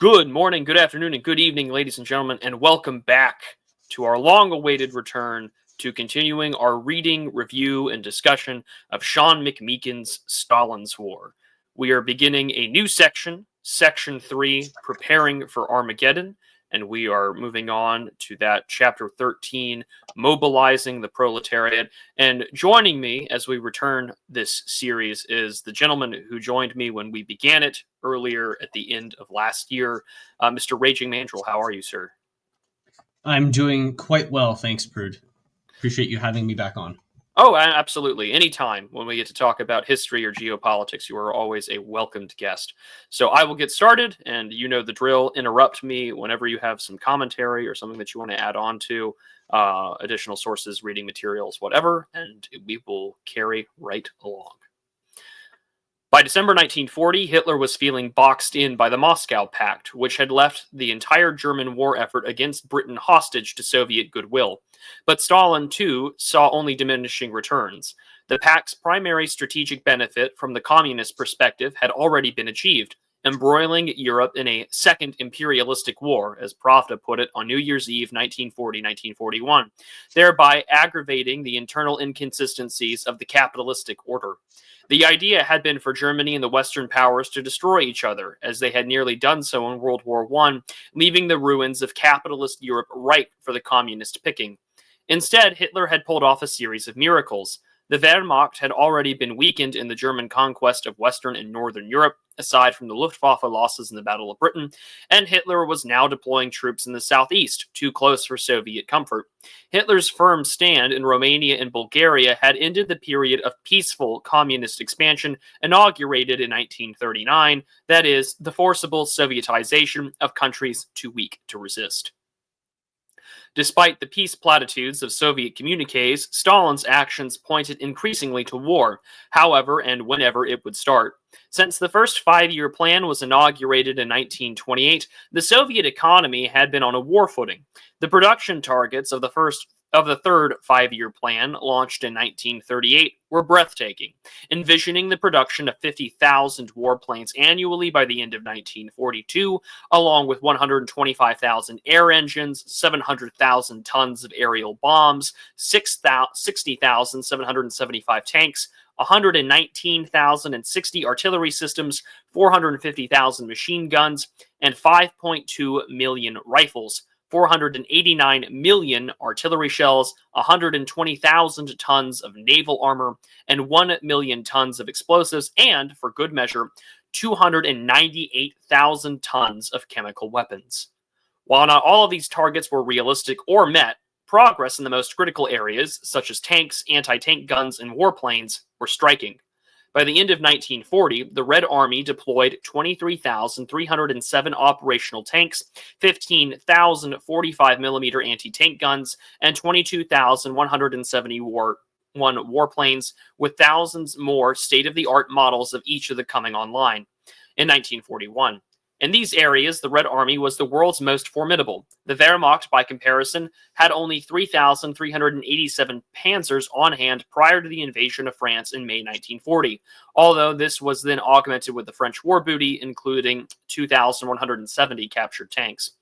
Good morning, good afternoon, and good evening, ladies and gentlemen, and welcome back to our long-awaited return to continuing our reading, review, and discussion of Sean McMeekin's Stalin's War. We are beginning a new section, Section 3, Preparing for Armageddon, and we are moving on to that Chapter 13, Mobilizing the Proletariat. And joining me as we return this series is the gentleman who joined me when we began it earlier at the end of last year, Mr. Raging Mandrill. How are you, sir? I'm doing quite well, thanks, Prude. Appreciate you having me back on. Oh, absolutely. Anytime when we get to talk about history or geopolitics, you are always a welcomed guest. So I will get started, and you know the drill. Interrupt me whenever you have some commentary or something that you want to add on to, additional sources, reading materials, whatever, and we will carry right along. By December 1940, Hitler was feeling boxed in by the Moscow Pact, which had left the entire German war effort against Britain hostage to Soviet goodwill. But Stalin, too, saw only diminishing returns. The Pact's primary strategic benefit from the communist perspective had already been achieved, embroiling Europe in a second imperialistic war, as Pravda put it on New Year's Eve 1940-1941, thereby aggravating the internal inconsistencies of the capitalistic order. The idea had been for Germany and the Western powers to destroy each other, as they had nearly done so in World War I, leaving the ruins of capitalist Europe ripe for the communist picking. Instead, Hitler had pulled off a series of miracles. The Wehrmacht had already been weakened in the German conquest of Western and Northern Europe, aside from the Luftwaffe losses in the Battle of Britain, and Hitler was now deploying troops in the southeast, too close for Soviet comfort. Hitler's firm stand in Romania and Bulgaria had ended the period of peaceful communist expansion inaugurated in 1939, that is, the forcible Sovietization of countries too weak to resist. Despite the peace platitudes of Soviet communiques, Stalin's actions pointed increasingly to war, however and whenever it would start. Since the first five-year plan was inaugurated in 1928, the Soviet economy had been on a war footing. The production targets of the third five-year plan, launched in 1938, were breathtaking, envisioning the production of 50,000 warplanes annually by the end of 1942, along with 125,000 air engines, 700,000 tons of aerial bombs, 60,775 tanks, 119,060 artillery systems, 450,000 machine guns, and 5.2 million rifles, 489 million artillery shells, 120,000 tons of naval armor, and 1 million tons of explosives, and, for good measure, 298,000 tons of chemical weapons. While not all of these targets were realistic or met, progress in the most critical areas, such as tanks, anti-tank guns, and warplanes, were striking. By the end of 1940, the Red Army deployed 23,307 operational tanks, 15,000 45mm anti-tank guns, and 22,171 warplanes, with thousands more state-of-the-art models of each of the coming online. In 1941, in these areas, the Red Army was the world's most formidable. The Wehrmacht, by comparison, had only 3,387 panzers on hand prior to the invasion of France in May 1940, although this was then augmented with the French war booty, including 2,170 captured tanks.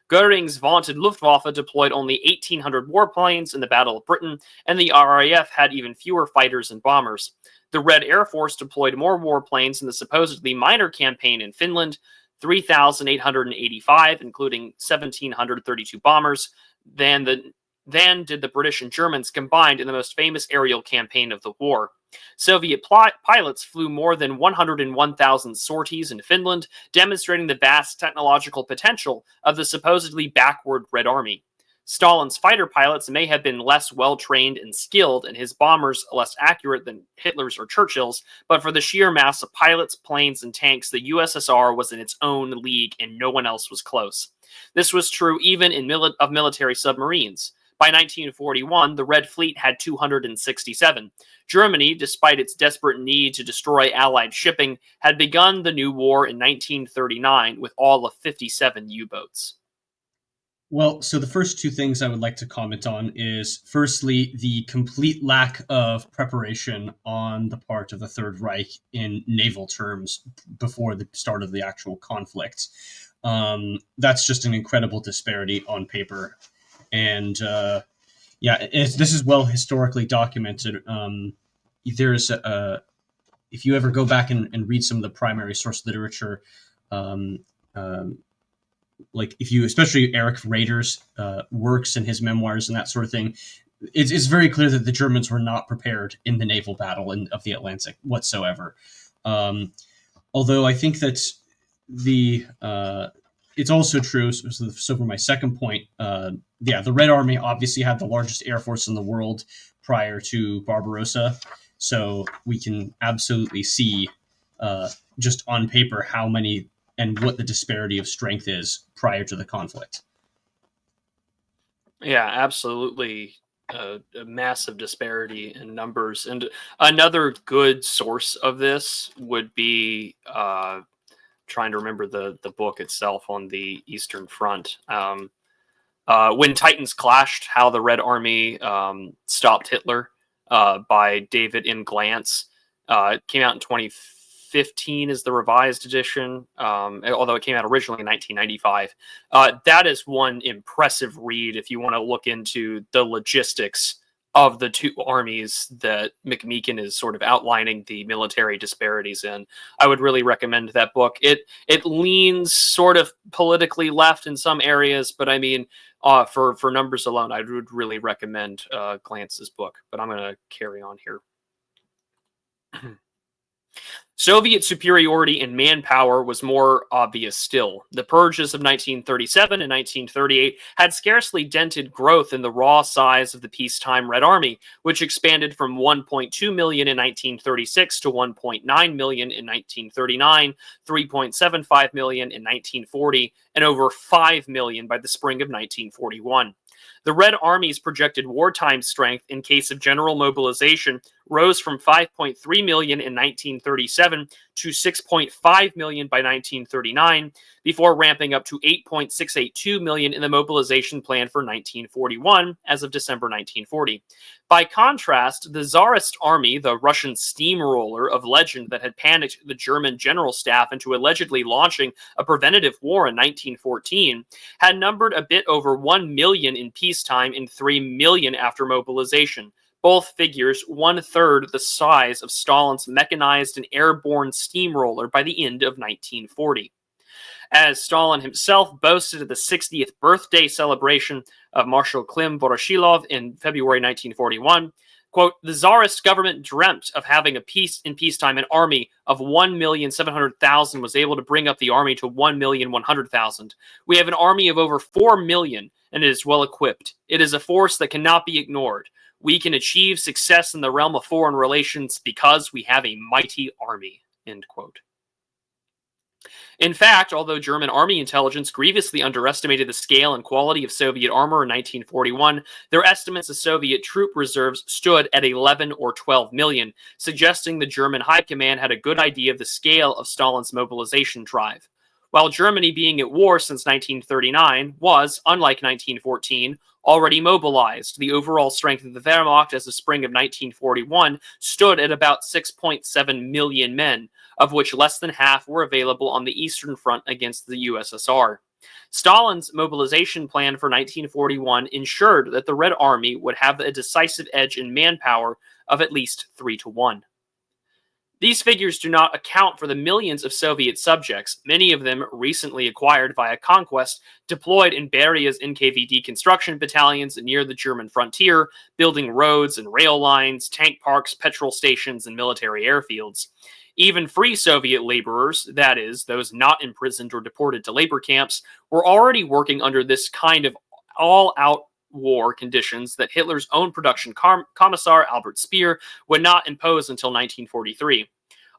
Goering's vaunted Luftwaffe deployed only 1,800 warplanes in the Battle of Britain, and the RAF had even fewer fighters and bombers. The Red Air Force deployed more warplanes in the supposedly minor campaign in Finland, 3,885, including 1,732 bombers, than did the British and Germans combined in the most famous aerial campaign of the war. Soviet pilots flew more than 101,000 sorties in Finland, demonstrating the vast technological potential of the supposedly backward Red Army. Stalin's fighter pilots may have been less well-trained and skilled, and his bombers less accurate than Hitler's or Churchill's, but for the sheer mass of pilots, planes, and tanks, the USSR was in its own league, and no one else was close. This was true even of military submarines. By 1941, the Red Fleet had 267. Germany, despite its desperate need to destroy Allied shipping, had begun the new war in 1939 with all of 57 U-boats. Well, so the first two things I would like to comment on is, firstly, the complete lack of preparation on the part of the Third Reich in naval terms before the start of the actual conflict. That's just an incredible disparity on paper. And this is well historically documented. There's if you ever go back and read some of the primary source literature, um, um, like if you, especially Eric Rader's works and his memoirs and that sort of thing, it's very clear that the Germans were not prepared in the naval battle of the Atlantic whatsoever. Um, Although I think that the it's also true. So for my second point, the Red Army obviously had the largest air force in the world prior to Barbarossa, so we can absolutely see just on paper how many and what the disparity of strength is prior to the conflict. Yeah, absolutely. A massive disparity in numbers. And another good source of this would be trying to remember the book itself on the Eastern Front. When Titans Clashed, How the Red Army Stopped Hitler by David N. Glantz. It came out in 2015 is the revised edition, although it came out originally in 1995. That is one impressive read if you want to look into the logistics of the two armies that McMeekin is sort of outlining the military disparities in. I would really recommend that book. It leans sort of politically left in some areas, but I mean, for numbers alone, I would really recommend Glantz's book. But I'm going to carry on here. Soviet superiority in manpower was more obvious still. The purges of 1937 and 1938 had scarcely dented growth in the raw size of the peacetime Red Army, which expanded from 1.2 million in 1936 to 1.9 million in 1939, 3.75 million in 1940, and over 5 million by the spring of 1941. The Red Army's projected wartime strength in case of general mobilization rose from 5.3 million in 1937 to 6.5 million by 1939, before ramping up to 8.682 million in the mobilization plan for 1941 as of December 1940. By contrast, the Tsarist army, the Russian steamroller of legend that had panicked the German general staff into allegedly launching a preventative war in 1914, had numbered a bit over 1 million in peacetime and 3 million after mobilization. Both figures 1/3 the size of Stalin's mechanized and airborne steamroller by the end of 1940. As Stalin himself boasted at the 60th birthday celebration of Marshal Klim Voroshilov in February 1941, quote, the Tsarist government dreamt of having in peacetime an army of 1,700,000 was able to bring up the army to 1,100,000. We have an army of over 4 million, and it is well equipped. It is a force that cannot be ignored. We can achieve success in the realm of foreign relations because we have a mighty army, end quote. In fact, although German army intelligence grievously underestimated the scale and quality of Soviet armor in 1941, their estimates of Soviet troop reserves stood at 11 or 12 million, suggesting the German High Command had a good idea of the scale of Stalin's mobilization drive. While Germany, being at war since 1939, was, unlike 1914, already mobilized, the overall strength of the Wehrmacht as of spring of 1941 stood at about 6.7 million men, of which less than half were available on the Eastern Front against the USSR. Stalin's mobilization plan for 1941 ensured that the Red Army would have a decisive edge in manpower of at least 3-1. These figures do not account for the millions of Soviet subjects, many of them recently acquired via conquest, deployed in Beria's NKVD construction battalions near the German frontier, building roads and rail lines, tank parks, petrol stations, and military airfields. Even free Soviet laborers, that is, those not imprisoned or deported to labor camps, were already working under this kind of all-out war conditions that Hitler's own production commissar, Albert Speer, would not impose until 1943.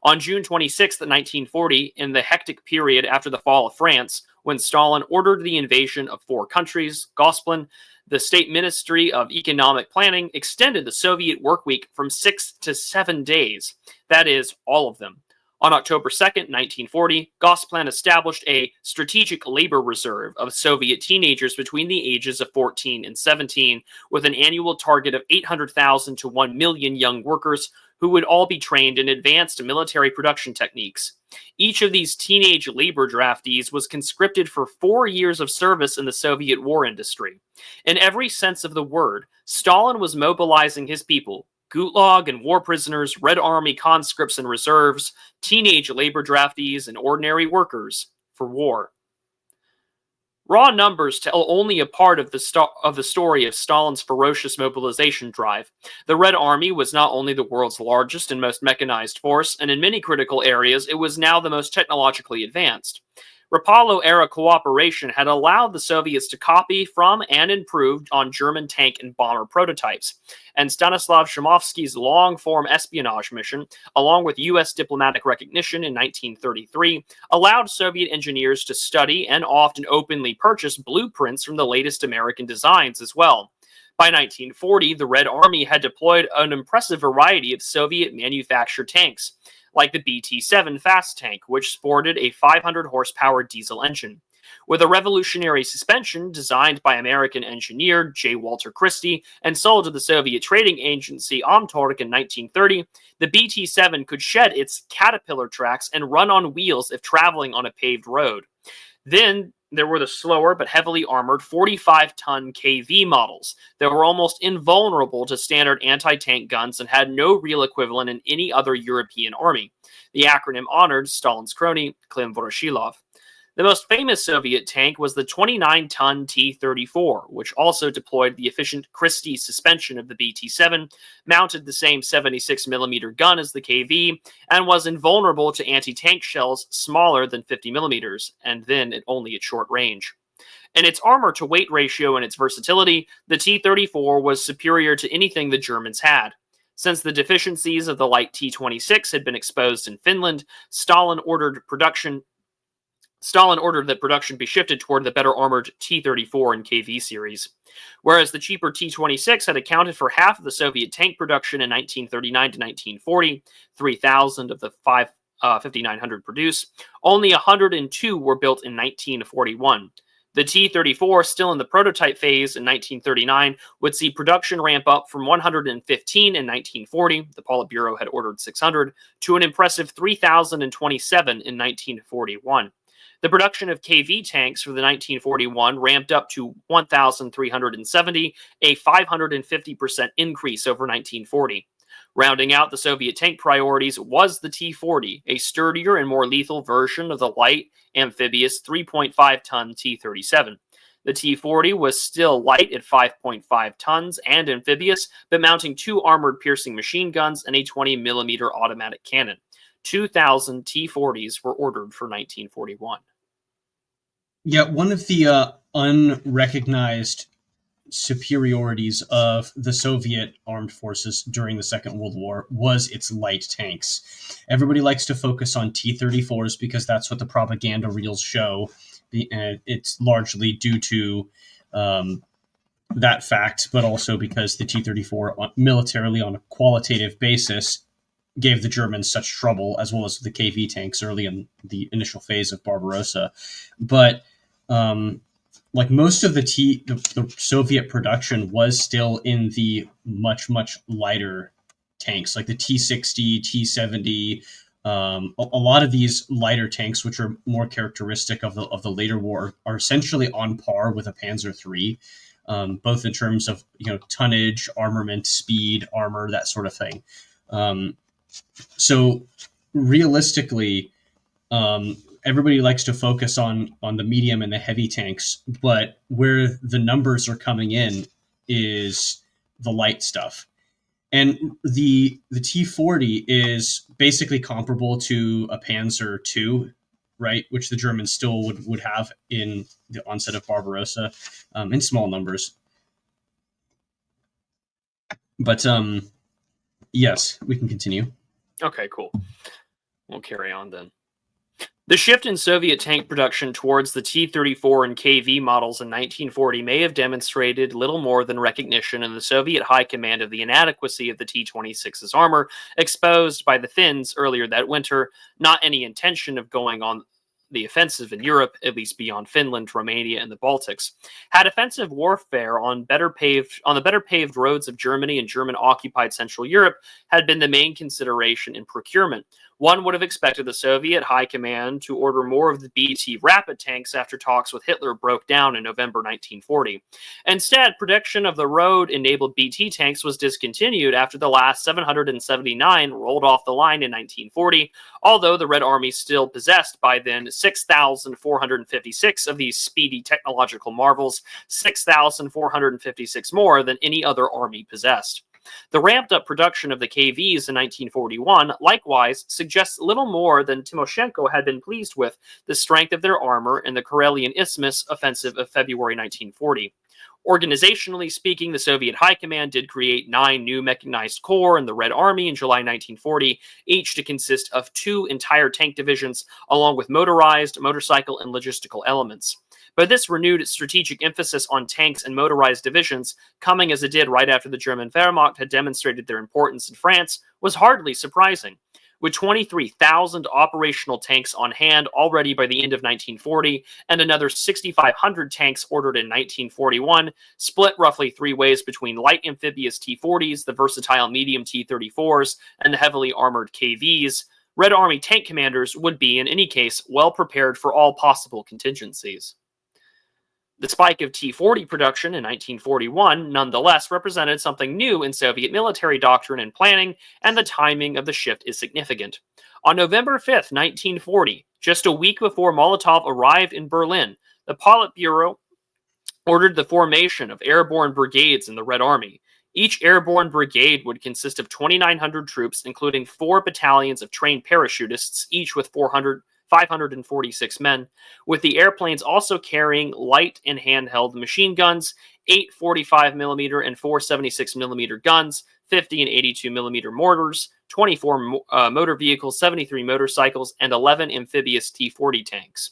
On June 26, 1940, in the hectic period after the fall of France, when Stalin ordered the invasion of 4 countries, Gosplan, the State Ministry of Economic Planning, extended the Soviet work week from 6 to 7 days. That is, all of them. On October 2nd, 1940, Gosplan established a strategic labor reserve of Soviet teenagers between the ages of 14 and 17, with an annual target of 800,000 to 1 million young workers who would all be trained in advanced military production techniques. Each of these teenage labor draftees was conscripted for 4 years of service in the Soviet war industry. In every sense of the word, Stalin was mobilizing his people: Gulag and war prisoners, Red Army conscripts and reserves, teenage labor draftees, and ordinary workers, for war. Raw numbers tell only a part of the story of Stalin's ferocious mobilization drive. The Red Army was not only the world's largest and most mechanized force, and in many critical areas, it was now the most technologically advanced. Rapallo-era cooperation had allowed the Soviets to copy from and improve on German tank and bomber prototypes, and Stanislav Shimoffsky's long-form espionage mission, along with U.S. diplomatic recognition in 1933, allowed Soviet engineers to study and often openly purchase blueprints from the latest American designs as well. By 1940, the Red Army had deployed an impressive variety of Soviet-manufactured tanks, like the BT-7 fast tank, which sported a 500-horsepower diesel engine. With a revolutionary suspension designed by American engineer J. Walter Christie and sold to the Soviet trading agency Amtorg in 1930, the BT-7 could shed its caterpillar tracks and run on wheels if traveling on a paved road. Then there were the slower but heavily armored 45-ton KV models that were almost invulnerable to standard anti-tank guns and had no real equivalent in any other European army. The acronym honored Stalin's crony, Klim Voroshilov. The most famous Soviet tank was the 29-ton T-34, which also deployed the efficient Christie suspension of the BT-7, mounted the same 76mm gun as the KV, and was invulnerable to anti-tank shells smaller than 50mm, and then only at short range. In its armor-to-weight ratio and its versatility, the T-34 was superior to anything the Germans had. Since the deficiencies of the light T-26 had been exposed in Finland, Stalin ordered that production be shifted toward the better armored T-34 and KV series. Whereas the cheaper T-26 had accounted for half of the Soviet tank production in 1939 to 1940, 3,000 of the 5,900 produced, only 102 were built in 1941. The T-34, still in the prototype phase in 1939, would see production ramp up from 115 in 1940, the Politburo had ordered 600, to an impressive 3,027 in 1941. The production of KV tanks for the 1941 ramped up to 1,370, a 550% increase over 1940. Rounding out the Soviet tank priorities was the T-40, a sturdier and more lethal version of the light, amphibious 3.5-ton T-37. The T-40 was still light at 5.5 tons and amphibious, but mounting 2 armored piercing machine guns and a 20mm automatic cannon. 2,000 T-40s were ordered for 1941. Yeah, one of the unrecognized superiorities of the Soviet armed forces during the Second World War was its light tanks. Everybody likes to focus on T-34s because that's what the propaganda reels show. And it's largely due to that fact, but also because the T-34 militarily on a qualitative basis gave the Germans such trouble, as well as the KV tanks early in the initial phase of Barbarossa. But like most of the Soviet production was still in the much lighter tanks, like the T-60, T-70. A lot of these lighter tanks, which are more characteristic of the later war, are essentially on par with a Panzer III, both in terms of tonnage, armament, speed, armor, that sort of thing. So realistically, everybody likes to focus on the medium and the heavy tanks, but where the numbers are coming in is the light stuff. And the T-40 is basically comparable to a Panzer II, right, which the Germans still would have in the onset of Barbarossa, in small numbers. But yes, we can continue. Okay, cool. We'll carry on then. The shift in Soviet tank production towards the T-34 and KV models in 1940 may have demonstrated little more than recognition in the Soviet high command of the inadequacy of the T-26's armor exposed by the Finns earlier that winter, not any intention of going on the offensive in Europe, at least beyond Finland, Romania, and the Baltics, had offensive warfare on the better paved roads of Germany and German-occupied Central Europe had been the main consideration in procurement. One would have expected the Soviet High Command to order more of the BT Rapid tanks after talks with Hitler broke down in November 1940. Instead, production of the road-enabled BT tanks was discontinued after the last 779 rolled off the line in 1940, although the Red Army still possessed by then 6,456 of these speedy technological marvels, 6,456 more than any other army possessed. The ramped-up production of the KVs in 1941 likewise suggests little more than Timoshenko had been pleased with the strength of their armor in the Karelian Isthmus offensive of February 1940. Organizationally speaking, the Soviet High Command did create 9 new mechanized corps in the Red Army in July 1940, each to consist of 2 entire tank divisions, along with motorized, motorcycle, and logistical elements. But this renewed strategic emphasis on tanks and motorized divisions, coming as it did right after the German Wehrmacht had demonstrated their importance in France, was hardly surprising. With 23,000 operational tanks on hand already by the end of 1940, and another 6,500 tanks ordered in 1941, split roughly 3 ways between light amphibious T-40s, the versatile medium T-34s, and the heavily armored KVs, Red Army tank commanders would be, in any case, well prepared for all possible contingencies. The spike of T-40 production in 1941 nonetheless represented something new in Soviet military doctrine and planning, and the timing of the shift is significant. On November 5, 1940, just a week before Molotov arrived in Berlin, the Politburo ordered the formation of airborne brigades in the Red Army. Each airborne brigade would consist of 2,900 troops, including 4 battalions of trained parachutists, each with 546 men, with the airplanes also carrying light and handheld machine guns, 8 45mm and 4 76mm guns, 50 and 82mm mortars, 24 motor vehicles, 73 motorcycles, and 11 amphibious T-40 tanks.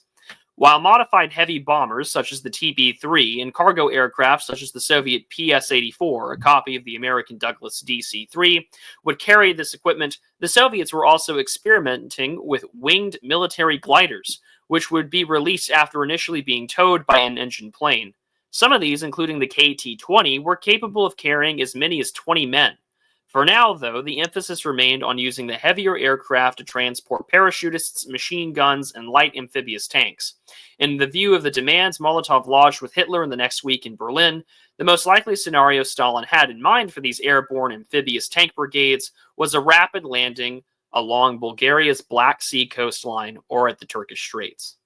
While modified heavy bombers such as the TB-3 and cargo aircraft such as the Soviet PS-84, a copy of the American Douglas DC-3, would carry this equipment, the Soviets were also experimenting with winged military gliders, which would be released after initially being towed by an engine plane. Some of these, including the KT-20, were capable of carrying as many as 20 men. For now, though, the emphasis remained on using the heavier aircraft to transport parachutists, machine guns, and light amphibious tanks. In the view of the demands Molotov lodged with Hitler in the next week in Berlin, the most likely scenario Stalin had in mind for these airborne amphibious tank brigades was a rapid landing along Bulgaria's Black Sea coastline or at the Turkish Straits.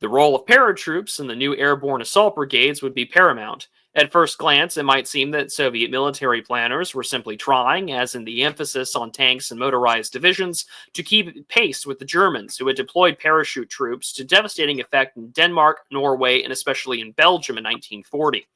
The role of paratroops in the new airborne assault brigades would be paramount. At first glance, it might seem that Soviet military planners were simply trying, as in the emphasis on tanks and motorized divisions, to keep pace with the Germans, who had deployed parachute troops to devastating effect in Denmark, Norway, and especially in Belgium in 1940.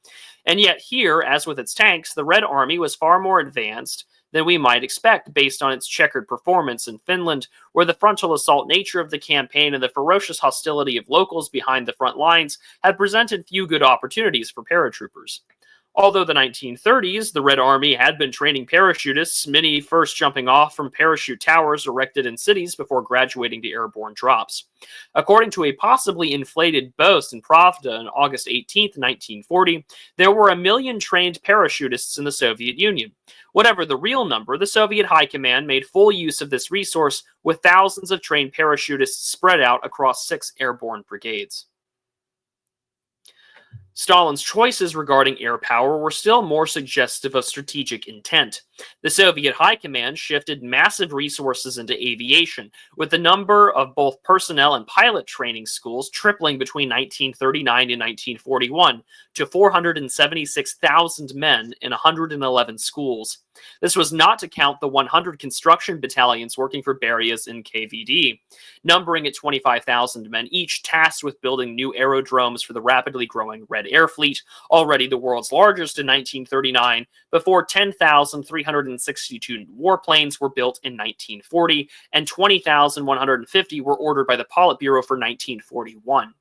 And yet here, as with its tanks, the Red Army was far more advanced than we might expect based on its checkered performance in Finland, where the frontal assault nature of the campaign and the ferocious hostility of locals behind the front lines had presented few good opportunities for paratroopers. Although the 1930s, the Red Army had been training parachutists, many first jumping off from parachute towers erected in cities before graduating to airborne drops. According to a possibly inflated boast in Pravda on August 18, 1940, there were 1 million trained parachutists in the Soviet Union. Whatever the real number, the Soviet High Command made full use of this resource, with thousands of trained parachutists spread out across 6 airborne brigades. Stalin's choices regarding air power were still more suggestive of strategic intent. The Soviet High Command shifted massive resources into aviation, with the number of both personnel and pilot training schools tripling between 1939 and 1941 to 476,000 men in 111 schools. This was not to count the 100 construction battalions working for Beria's NKVD, numbering at 25,000 men each, tasked with building new aerodromes for the rapidly growing Red Air Fleet, already the world's largest in 1939, before 10,362 warplanes were built in 1940, and 20,150 were ordered by the Politburo for 1941.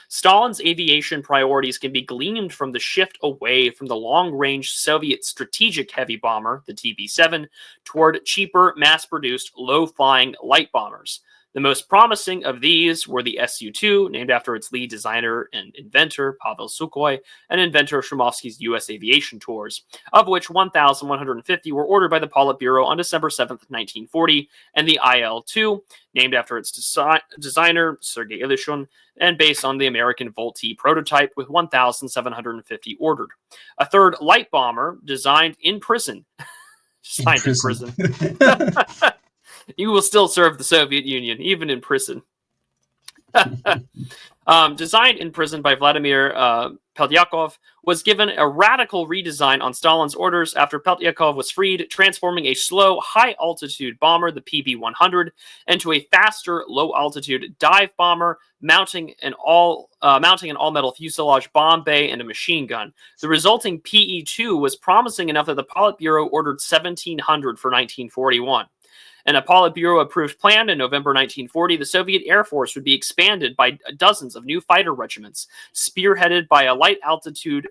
Stalin's aviation priorities can be gleaned from the shift away from the long-range Soviet strategic heavy bomber, the TB-7, toward cheaper, mass-produced, low-flying light bombers. The most promising of these were the Su-2, named after its lead designer and inventor, Pavel Sukhoi, and inventor of Shromovsky's U.S. aviation tours, of which 1,150 were ordered by the Politburo on December 7, 1940, and the IL-2, named after its designer, Sergei Ilyushin, and based on the American Volt-T prototype, with 1,750 ordered. A third light bomber, designed in prison. Designed in prison. You will still serve the Soviet Union, even in prison. Designed in prison by Vladimir Peltyakov, was given a radical redesign on Stalin's orders after Peltyakov was freed, transforming a slow, high-altitude bomber, the PB-100, into a faster, low-altitude dive bomber, mounting an all-metal fuselage bomb bay and a machine gun. The resulting PE-2 was promising enough that the Politburo ordered 1,700 for 1941. In a Politburo-approved plan in November 1940, the Soviet Air Force would be expanded by dozens of new fighter regiments, spearheaded by a high-altitude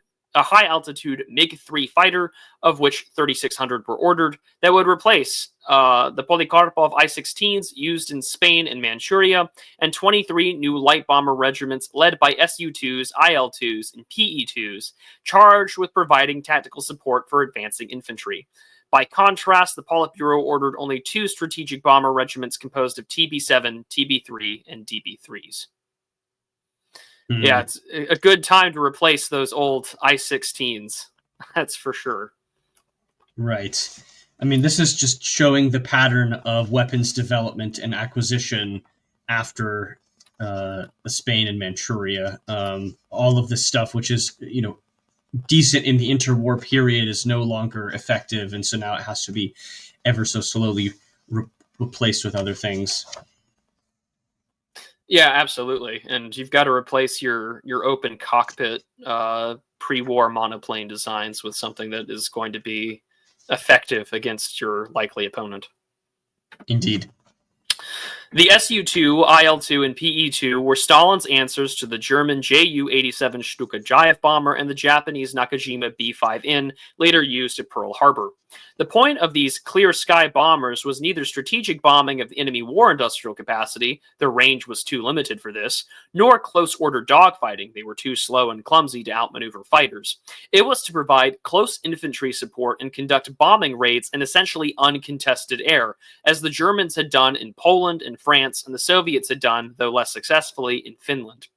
MiG-3 fighter, of which 3,600 were ordered, that would replace the Polikarpov I-16s used in Spain and Manchuria, and 23 new light bomber regiments led by Su-2s, IL-2s, and PE-2s, charged with providing tactical support for advancing infantry. By contrast, the Politburo ordered only 2 strategic bomber regiments composed of TB-7, TB-3, and DB-3s. Yeah, it's a good time to replace those old I-16s. That's for sure. Right. I mean, this is just showing the pattern of weapons development and acquisition after Spain and Manchuria. All of this stuff, which is, decent in the interwar period, is no longer effective, and so now it has to be ever so slowly replaced with other things. Yeah, absolutely. And you've got to replace your open cockpit pre-war monoplane designs with something that is going to be effective against your likely opponent. Indeed. The Su-2, IL-2, and PE-2 were Stalin's answers to the German Ju-87 Stuka Jaev bomber and the Japanese Nakajima B-5N, later used at Pearl Harbor. The point of these clear-sky bombers was neither strategic bombing of the enemy war industrial capacity, their range was too limited for this, nor close-order dogfighting, they were too slow and clumsy to outmaneuver fighters. It was to provide close infantry support and conduct bombing raids in essentially uncontested air, as the Germans had done in Poland and France, and the Soviets had done, though less successfully, in Finland.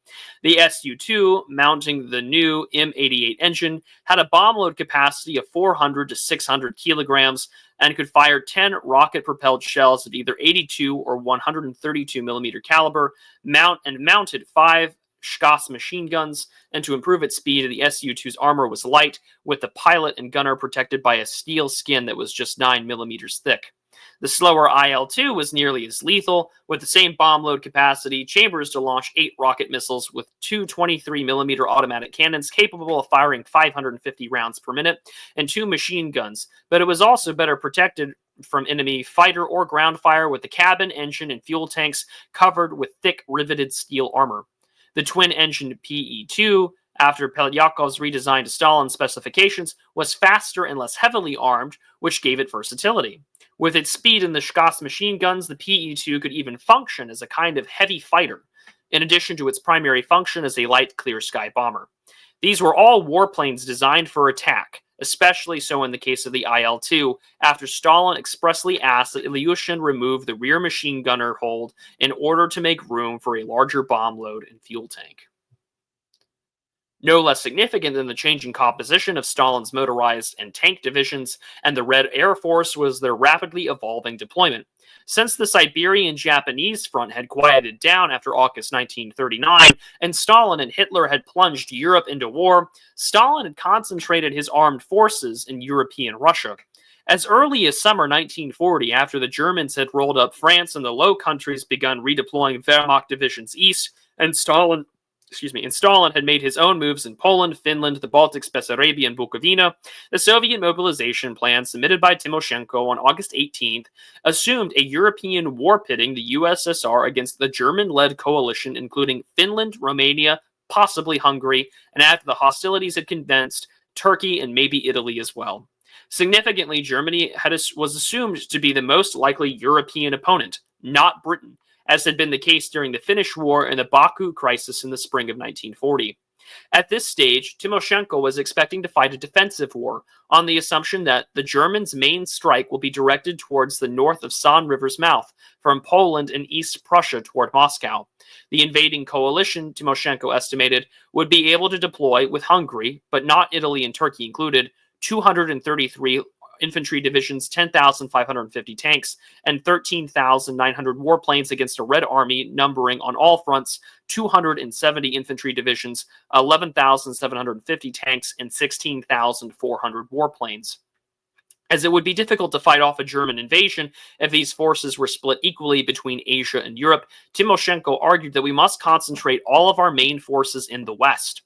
The Su-2, mounting the new M88 engine, had a bomb load capacity of 400 to 600 kilograms and could fire 10 rocket-propelled shells of either 82 or 132 millimeter caliber, mounted 5 Schuss machine guns, and to improve its speed, the Su-2's armor was light, with the pilot and gunner protected by a steel skin that was just 9 millimeters thick. The slower IL-2 was nearly as lethal, with the same bomb load capacity, chambers to launch 8 rocket missiles with 2 23mm automatic cannons capable of firing 550 rounds per minute, and 2 machine guns, but it was also better protected from enemy fighter or ground fire, with the cabin, engine, and fuel tanks covered with thick riveted steel armor. The twin-engined PE-2, after Peltyakov's redesign to Stalin's specifications, was faster and less heavily armed, which gave it versatility. With its speed in the Schuss machine guns, the PE-2 could even function as a kind of heavy fighter, in addition to its primary function as a light clear-sky bomber. These were all warplanes designed for attack, especially so in the case of the IL-2, after Stalin expressly asked that Ilyushin remove the rear machine gunner hold in order to make room for a larger bomb load and fuel tank. No less significant than the changing composition of Stalin's motorized and tank divisions and the Red Air Force was their rapidly evolving deployment. Since the Siberian-Japanese front had quieted down after August 1939, and Stalin and Hitler had plunged Europe into war, Stalin had concentrated his armed forces in European Russia. As early as summer 1940, after the Germans had rolled up France and the Low Countries begun redeploying Wehrmacht divisions east, and Stalin had made his own moves in Poland, Finland, the Baltics, Bessarabia, and Bukovina, the Soviet mobilization plan submitted by Timoshenko on August 18th assumed a European war pitting the USSR against the German-led coalition, including Finland, Romania, possibly Hungary, and after the hostilities had commenced, Turkey and maybe Italy as well. Significantly, Germany was assumed to be the most likely European opponent, not Britain, as had been the case during the Finnish War and the Baku crisis in the spring of 1940. At this stage, Tymoshenko was expecting to fight a defensive war on the assumption that the Germans' main strike will be directed towards the north of San River's mouth, from Poland and East Prussia toward Moscow. The invading coalition, Tymoshenko estimated, would be able to deploy with Hungary, but not Italy and Turkey included, 233 infantry divisions, 10,550 tanks, and 13,900 warplanes against a Red Army numbering on all fronts 270 infantry divisions, 11,750 tanks, and 16,400 warplanes. As it would be difficult to fight off a German invasion if these forces were split equally between Asia and Europe, Tymoshenko argued that we must concentrate all of our main forces in the West.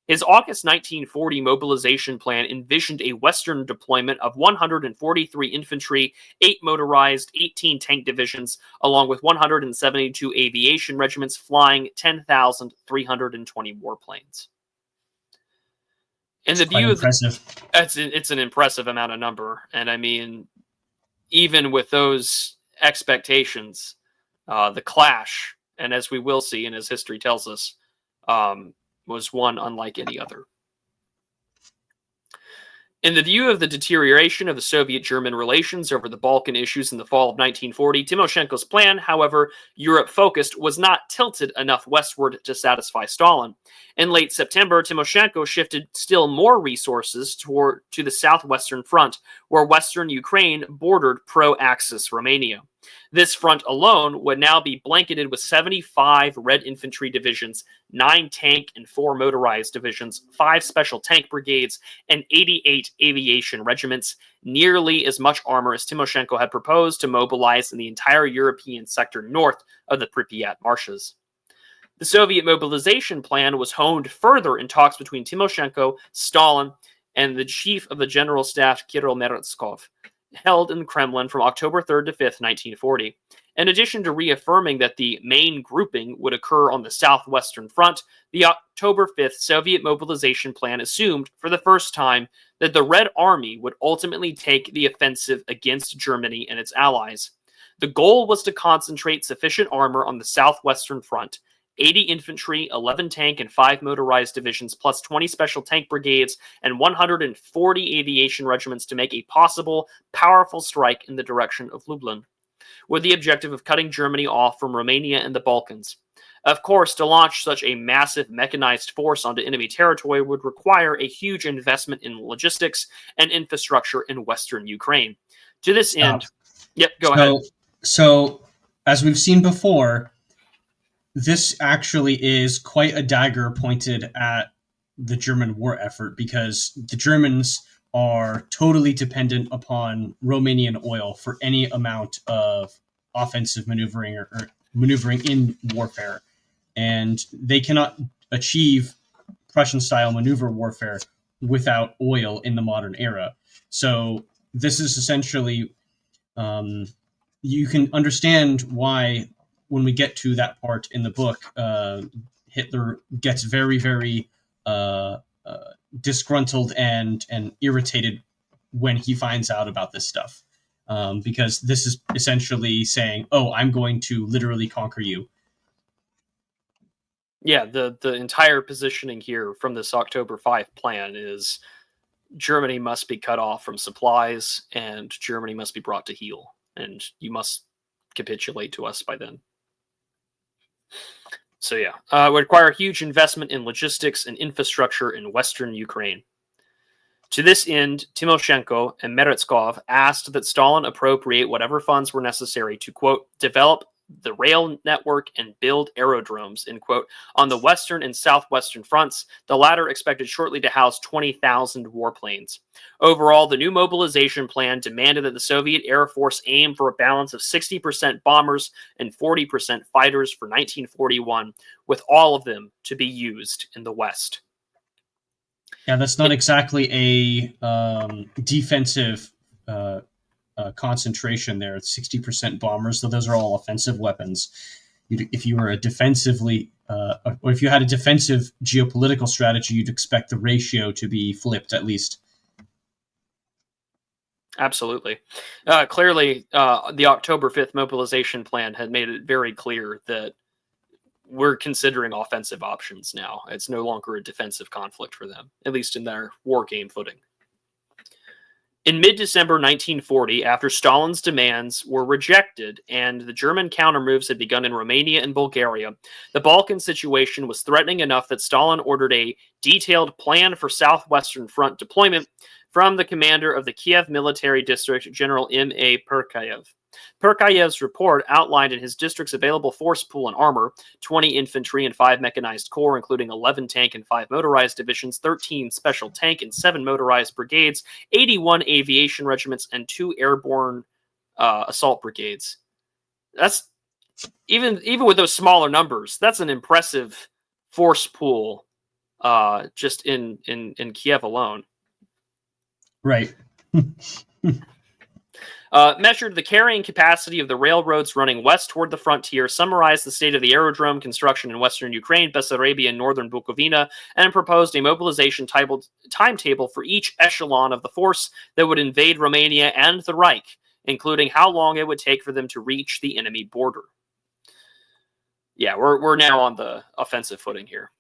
His August 1940 mobilization plan envisioned a Western deployment of 143 infantry, 8 motorized, 18 tank divisions, along with 172 aviation regiments flying 10,320 warplanes. In the view of it's an impressive amount of number, and I mean, even with those expectations, the clash, and as we will see, and as history tells us, was one unlike any other. In the view of the deterioration of the Soviet-German relations over the Balkan issues in the fall of 1940, Tymoshenko's plan, however Europe-focused, was not tilted enough westward to satisfy Stalin. In late September, Tymoshenko shifted still more resources to the southwestern front, where western Ukraine bordered pro-Axis Romania. This front alone would now be blanketed with 75 Red Infantry divisions, 9 tank and 4 motorized divisions, 5 special tank brigades, and 88 aviation regiments, nearly as much armor as Tymoshenko had proposed to mobilize in the entire European sector north of the Pripyat marshes. The Soviet mobilization plan was honed further in talks between Tymoshenko, Stalin, and the chief of the General Staff, Kirill Meretskov, held in the Kremlin from October 3rd to 5th, 1940. In addition to reaffirming that the main grouping would occur on the southwestern front, the October 5th Soviet mobilization plan assumed, for the first time, that the Red Army would ultimately take the offensive against Germany and its allies. The goal was to concentrate sufficient armor on the southwestern front, 80 infantry, 11 tank, and 5 motorized divisions, plus 20 special tank brigades, and 140 aviation regiments to make a possible, powerful strike in the direction of Lublin, with the objective of cutting Germany off from Romania and the Balkans. Of course, to launch such a massive mechanized force onto enemy territory would require a huge investment in logistics and infrastructure in western Ukraine. To this end... Yep, go ahead. So, as we've seen before, this actually is quite a dagger pointed at the German war effort, because the Germans are totally dependent upon Romanian oil for any amount of offensive maneuvering or maneuvering in warfare. And they cannot achieve Prussian-style maneuver warfare without oil in the modern era. So this is essentially, you can understand why, when we get to that part in the book, Hitler gets very, very disgruntled and irritated when he finds out about this stuff, because this is essentially saying, "Oh, I'm going to literally conquer you." Yeah, the entire positioning here from this October 5 plan is Germany must be cut off from supplies, and Germany must be brought to heel, and you must capitulate to us by then. So yeah, it would require huge investment in logistics and infrastructure in western Ukraine. To this end, Tymoshenko and Meretskov asked that Stalin appropriate whatever funds were necessary to, quote, develop the rail network and build aerodromes, end quote, on the western and southwestern fronts, the latter expected shortly to house 20,000 warplanes. Overall, the new mobilization plan demanded that the Soviet Air Force aim for a balance of 60% bombers and 40% fighters for 1941, with all of them to be used in the West. Yeah, that's not exactly a defensive concentration there. It's 60% bombers, so those are all offensive weapons. If you were a defensively, or if you had a defensive geopolitical strategy, you'd expect the ratio to be flipped at least. Absolutely. Clearly, the October 5th mobilization plan had made it very clear that we're considering offensive options now. It's no longer a defensive conflict for them, at least in their war game footing. In mid-December 1940, after Stalin's demands were rejected and the German countermoves had begun in Romania and Bulgaria, the Balkan situation was threatening enough that Stalin ordered a detailed plan for Southwestern Front deployment from the commander of the Kiev Military District, General M.A. Perkayev. Perkayev's report outlined in his district's available force pool and armor 20 infantry and 5 mechanized corps, including 11 tank and 5 motorized divisions, 13 special tank and 7 motorized brigades, 81 aviation regiments, and 2 airborne assault brigades. That's even with those smaller numbers, that's an impressive force pool just in Kiev alone. Right. Measured the carrying capacity of the railroads running west toward the frontier, summarized the state of the aerodrome construction in western Ukraine, Bessarabia, and northern Bukovina, and proposed a mobilization timetable for each echelon of the force that would invade Romania and the Reich, including how long it would take for them to reach the enemy border. Yeah, we're now on the offensive footing here.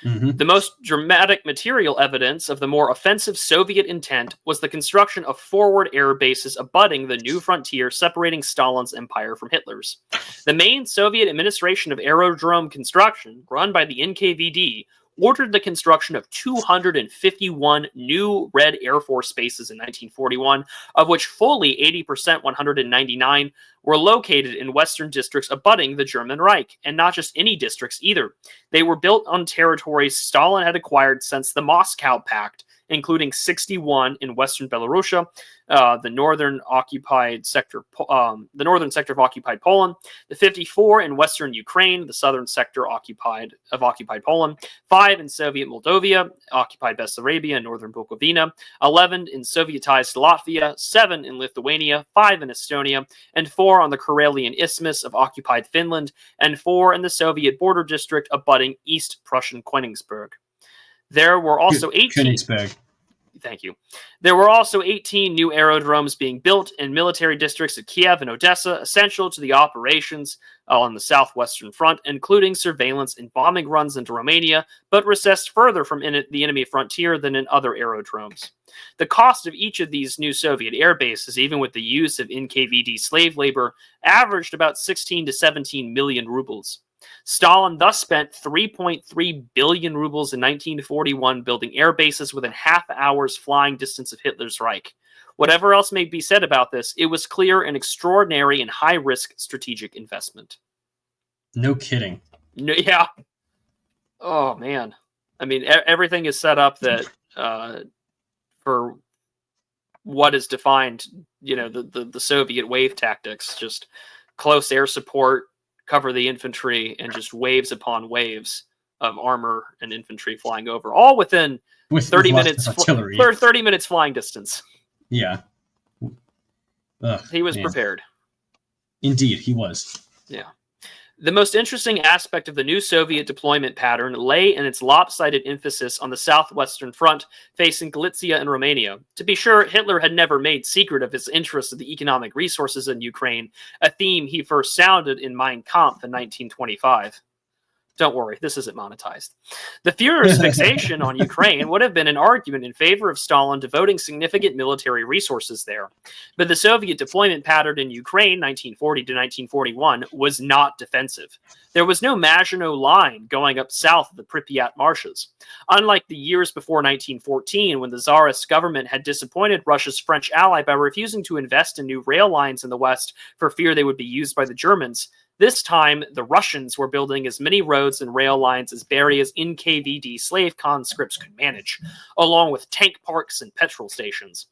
The most dramatic material evidence of the more offensive Soviet intent was the construction of forward air bases abutting the new frontier separating Stalin's empire from Hitler's. The main Soviet administration of aerodrome construction, run by the NKVD, ordered the construction of 251 new Red Air Force bases in 1941, of which fully 80%, 199, were located in western districts abutting the German Reich, and not just any districts either. They were built on territories Stalin had acquired since the Moscow Pact, including 61 in western Belarusia, the northern sector of occupied Poland, the 54 in western Ukraine, the southern sector of occupied Poland, 5 in Soviet Moldavia, occupied Bessarabia and northern Bukovina, 11 in Sovietized Latvia, 7 in Lithuania, 5 in Estonia, and 4 on the Karelian Isthmus of occupied Finland, and 4 in the Soviet border district abutting East Prussian Königsberg. There were also 18. Königsberg. Thank you. There were also 18 new aerodromes being built in military districts of Kiev and Odessa, essential to the operations on the southwestern front, including surveillance and bombing runs into Romania, but recessed further from the enemy frontier than in other aerodromes. The cost of each of these new Soviet air bases, even with the use of NKVD slave labor, averaged about 16 to 17 million rubles. Stalin thus spent 3.3 billion rubles in 1941 building air bases within half hour's flying distance of Hitler's Reich. Whatever else may be said about this, it was clear an extraordinary and high-risk strategic investment. No kidding. No, yeah. Oh, man. I mean, everything is set up that for what is defined, the Soviet wave tactics, just close air support, cover the infantry, and just waves upon waves of armor and infantry flying over, all within 30 minutes. 30 minutes flying distance. Yeah, he was prepared. Indeed, he was. Yeah. The most interesting aspect of the new Soviet deployment pattern lay in its lopsided emphasis on the southwestern front facing Galicia and Romania. To be sure, Hitler had never made secret of his interest in the economic resources in Ukraine, a theme he first sounded in Mein Kampf in 1925. Don't worry, this isn't monetized. The Führer's fixation on Ukraine would have been an argument in favor of Stalin devoting significant military resources there. But the Soviet deployment pattern in Ukraine, 1940 to 1941, was not defensive. There was no Maginot Line going up south of the Pripyat marshes. Unlike the years before 1914, when the Tsarist government had disappointed Russia's French ally by refusing to invest in new rail lines in the West for fear they would be used by the Germans, this time, the Russians were building as many roads and rail lines as Beria's NKVD slave conscripts could manage, along with tank parks and petrol stations.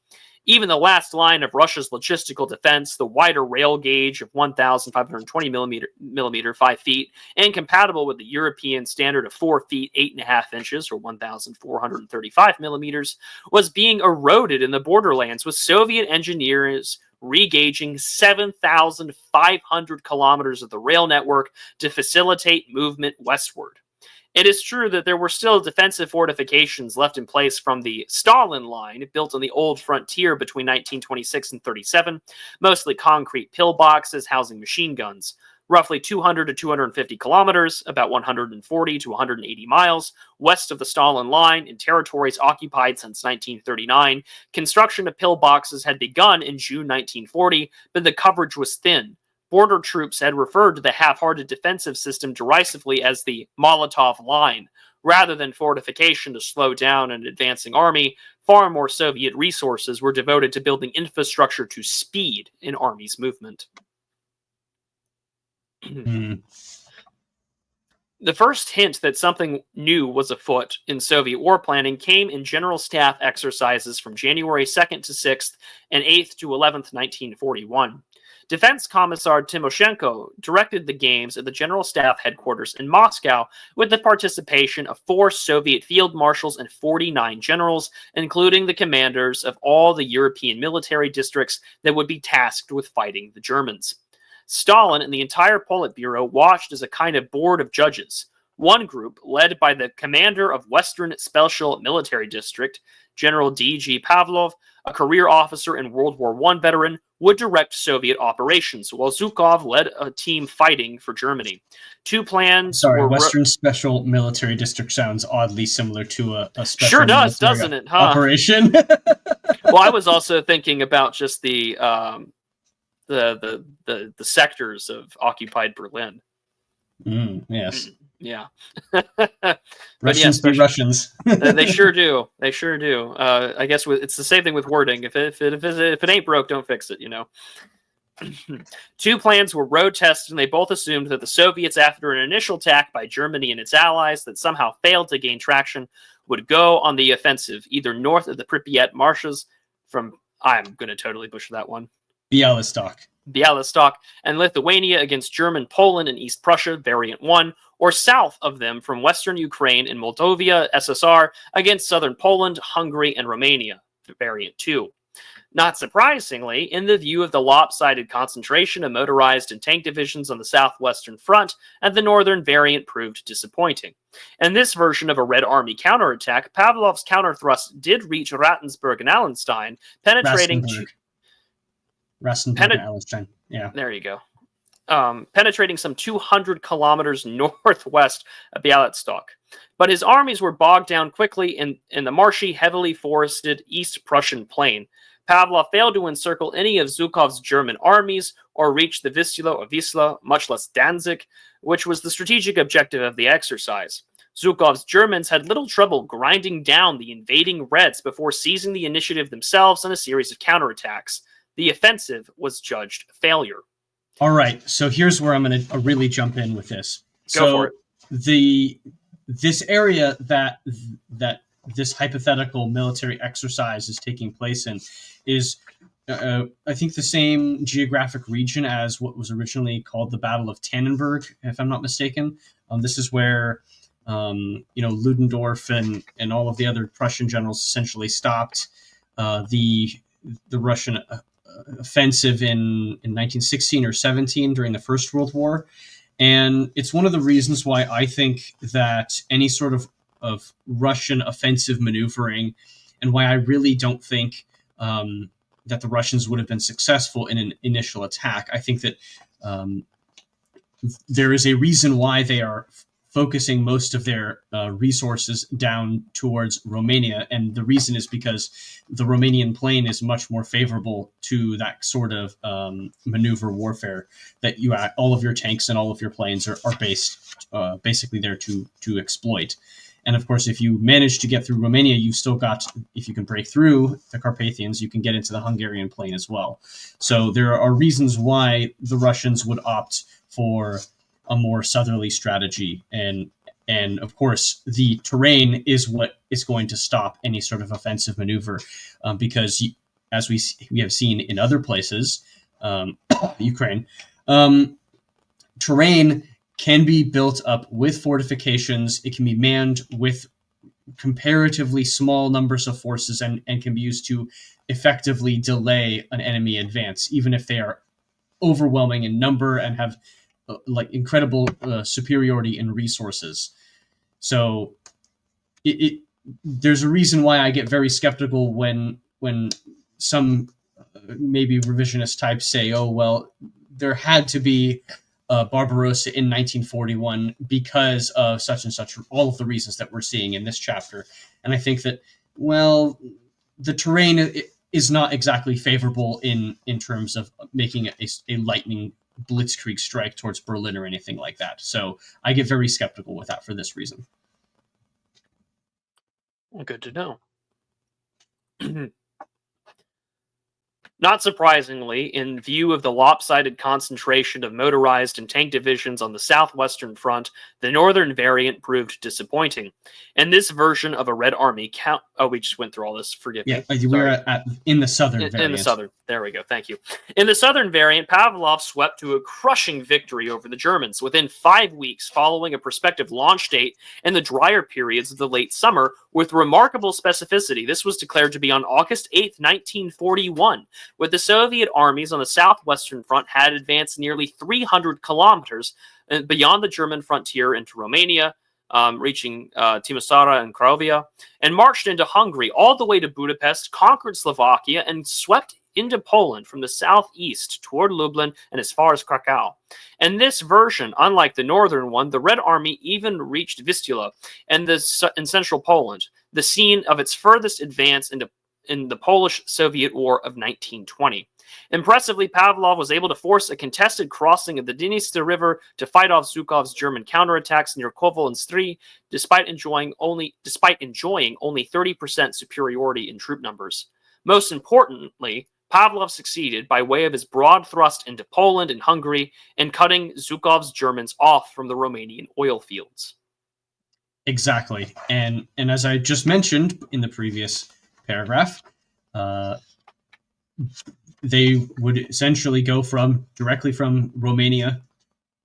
Even the last line of Russia's logistical defense, the wider rail gauge of 1,520 millimeter 5 feet, and compatible with the European standard of 4 feet 8.5 inches, or 1,435 millimeters, was being eroded in the borderlands, with Soviet engineers regauging 7,500 kilometers of the rail network to facilitate movement westward. It is true that there were still defensive fortifications left in place from the Stalin line, built on the old frontier between 1926 and 37, mostly concrete pillboxes housing machine guns. Roughly 200 to 250 kilometers, about 140 to 180 miles, west of the Stalin line in territories occupied since 1939, construction of pillboxes had begun in June 1940, but the coverage was thin. Border troops had referred to the half-hearted defensive system derisively as the Molotov Line. Rather than fortification to slow down an advancing army, far more Soviet resources were devoted to building infrastructure to speed an army's movement. The first hint that something new was afoot in Soviet war planning came in general staff exercises from January 2nd to 6th and 8th to 11th, 1941. Defense Commissar Timoshenko directed the games at the General Staff headquarters in Moscow with the participation of 4 Soviet field marshals and 49 generals, including the commanders of all the European military districts that would be tasked with fighting the Germans. Stalin and the entire Politburo watched as a kind of board of judges. One group, led by the commander of Western Special Military District, General D.G. Pavlov, a career officer and World War I veteran, would direct Soviet operations, while Zhukov led a team fighting for Germany. Two plans were... Western Special Military District sounds oddly similar to a special sure does, doesn't it? Huh? Operation. Well, I was also thinking about just the sectors of occupied Berlin. Yes. Yeah. Russians be Russians. They sure do. They sure do. I guess it's the same thing with wording. If it ain't broke, don't fix it, you know. Two plans were road tested, and they both assumed that the Soviets, after an initial attack by Germany and its allies that somehow failed to gain traction, would go on the offensive, either north of the Pripyat marshes from, I'm going to totally butcher that one, Bialystok, and Lithuania against German Poland and East Prussia, Variant 1, or south of them from Western Ukraine and Moldova, SSR, against Southern Poland, Hungary, and Romania, Variant 2. Not surprisingly, in the view of the lopsided concentration of motorized and tank divisions on the southwestern front, and the northern variant proved disappointing. In this version of a Red Army counterattack, Pavlov's counterthrust did reach Rattensburg and Allenstein, penetrating... Rastenburg and Allenstein. Yeah. There you go. Penetrating some 200 kilometers northwest of Bialystok. But his armies were bogged down quickly in the marshy, heavily forested East Prussian plain. Pavlov failed to encircle any of Zhukov's German armies or reach the Vistula or Wisla, much less Danzig, which was the strategic objective of the exercise. Zhukov's Germans had little trouble grinding down the invading Reds before seizing the initiative themselves in a series of counterattacks. The offensive was judged a failure. All right, so here's where I'm going to really jump in with this. Go for it. This area that this hypothetical military exercise is taking place in is, I think, the same geographic region as what was originally called the Battle of Tannenberg, if I'm not mistaken. This is where Ludendorff and all of the other Prussian generals essentially stopped the Russian offensive in 1916 or 17 during the First World War. And it's one of the reasons why I think that any sort of Russian offensive maneuvering, and why I really don't think that the Russians would have been successful in an initial attack. I think that there is a reason why they are focusing most of their resources down towards Romania. And the reason is because the Romanian plain is much more favorable to that sort of maneuver warfare that all of your tanks and all of your planes are based basically there to exploit. And of course, if you manage to get through Romania, you've still got, if you can break through the Carpathians, you can get into the Hungarian plain as well. So there are reasons why the Russians would opt for a more southerly strategy, and of course the terrain is what is going to stop any sort of offensive maneuver, because as we have seen in other places, Ukraine, terrain can be built up with fortifications. It can be manned with comparatively small numbers of forces and can be used to effectively delay an enemy advance, even if they are overwhelming in number and have incredible superiority in resources. So there's a reason why I get very skeptical when some maybe revisionist types say, oh, well, there had to be Barbarossa in 1941 because of such and such, all of the reasons that we're seeing in this chapter. And I think that, well, the terrain is not exactly favorable in terms of making a lightning blitzkrieg strike towards Berlin or anything like that. So I get very skeptical with that for this reason. Good to know. Not surprisingly, in view of the lopsided concentration of motorized and tank divisions on the southwestern front, the northern variant proved disappointing. And this version of a Red Army we just went through all this. Forgive me. We're in the southern variant. In the southern. There we go. Thank you. In the southern variant, Pavlov swept to a crushing victory over the Germans within 5 weeks following a prospective launch date in the drier periods of the late summer with remarkable specificity. This was declared to be on August 8th, 1941. With the Soviet armies on the southwestern front had advanced nearly 300 kilometers beyond the German frontier into Romania, reaching Timisoara and Craiova, and marched into Hungary all the way to Budapest, conquered Slovakia, and swept into Poland from the southeast toward Lublin and as far as Krakow. And this version, unlike the northern one, the Red Army even reached Vistula in central Poland, the scene of its furthest advance in the Polish-Soviet War of 1920. Impressively, Pavlov was able to force a contested crossing of the Dniester River to fight off Zhukov's German counterattacks near Kovel and Stry, despite enjoying only 30% superiority in troop numbers. Most importantly, Pavlov succeeded by way of his broad thrust into Poland and Hungary and cutting Zhukov's Germans off from the Romanian oil fields. Exactly. And as I just mentioned in the previous paragraph, they would essentially go directly from Romania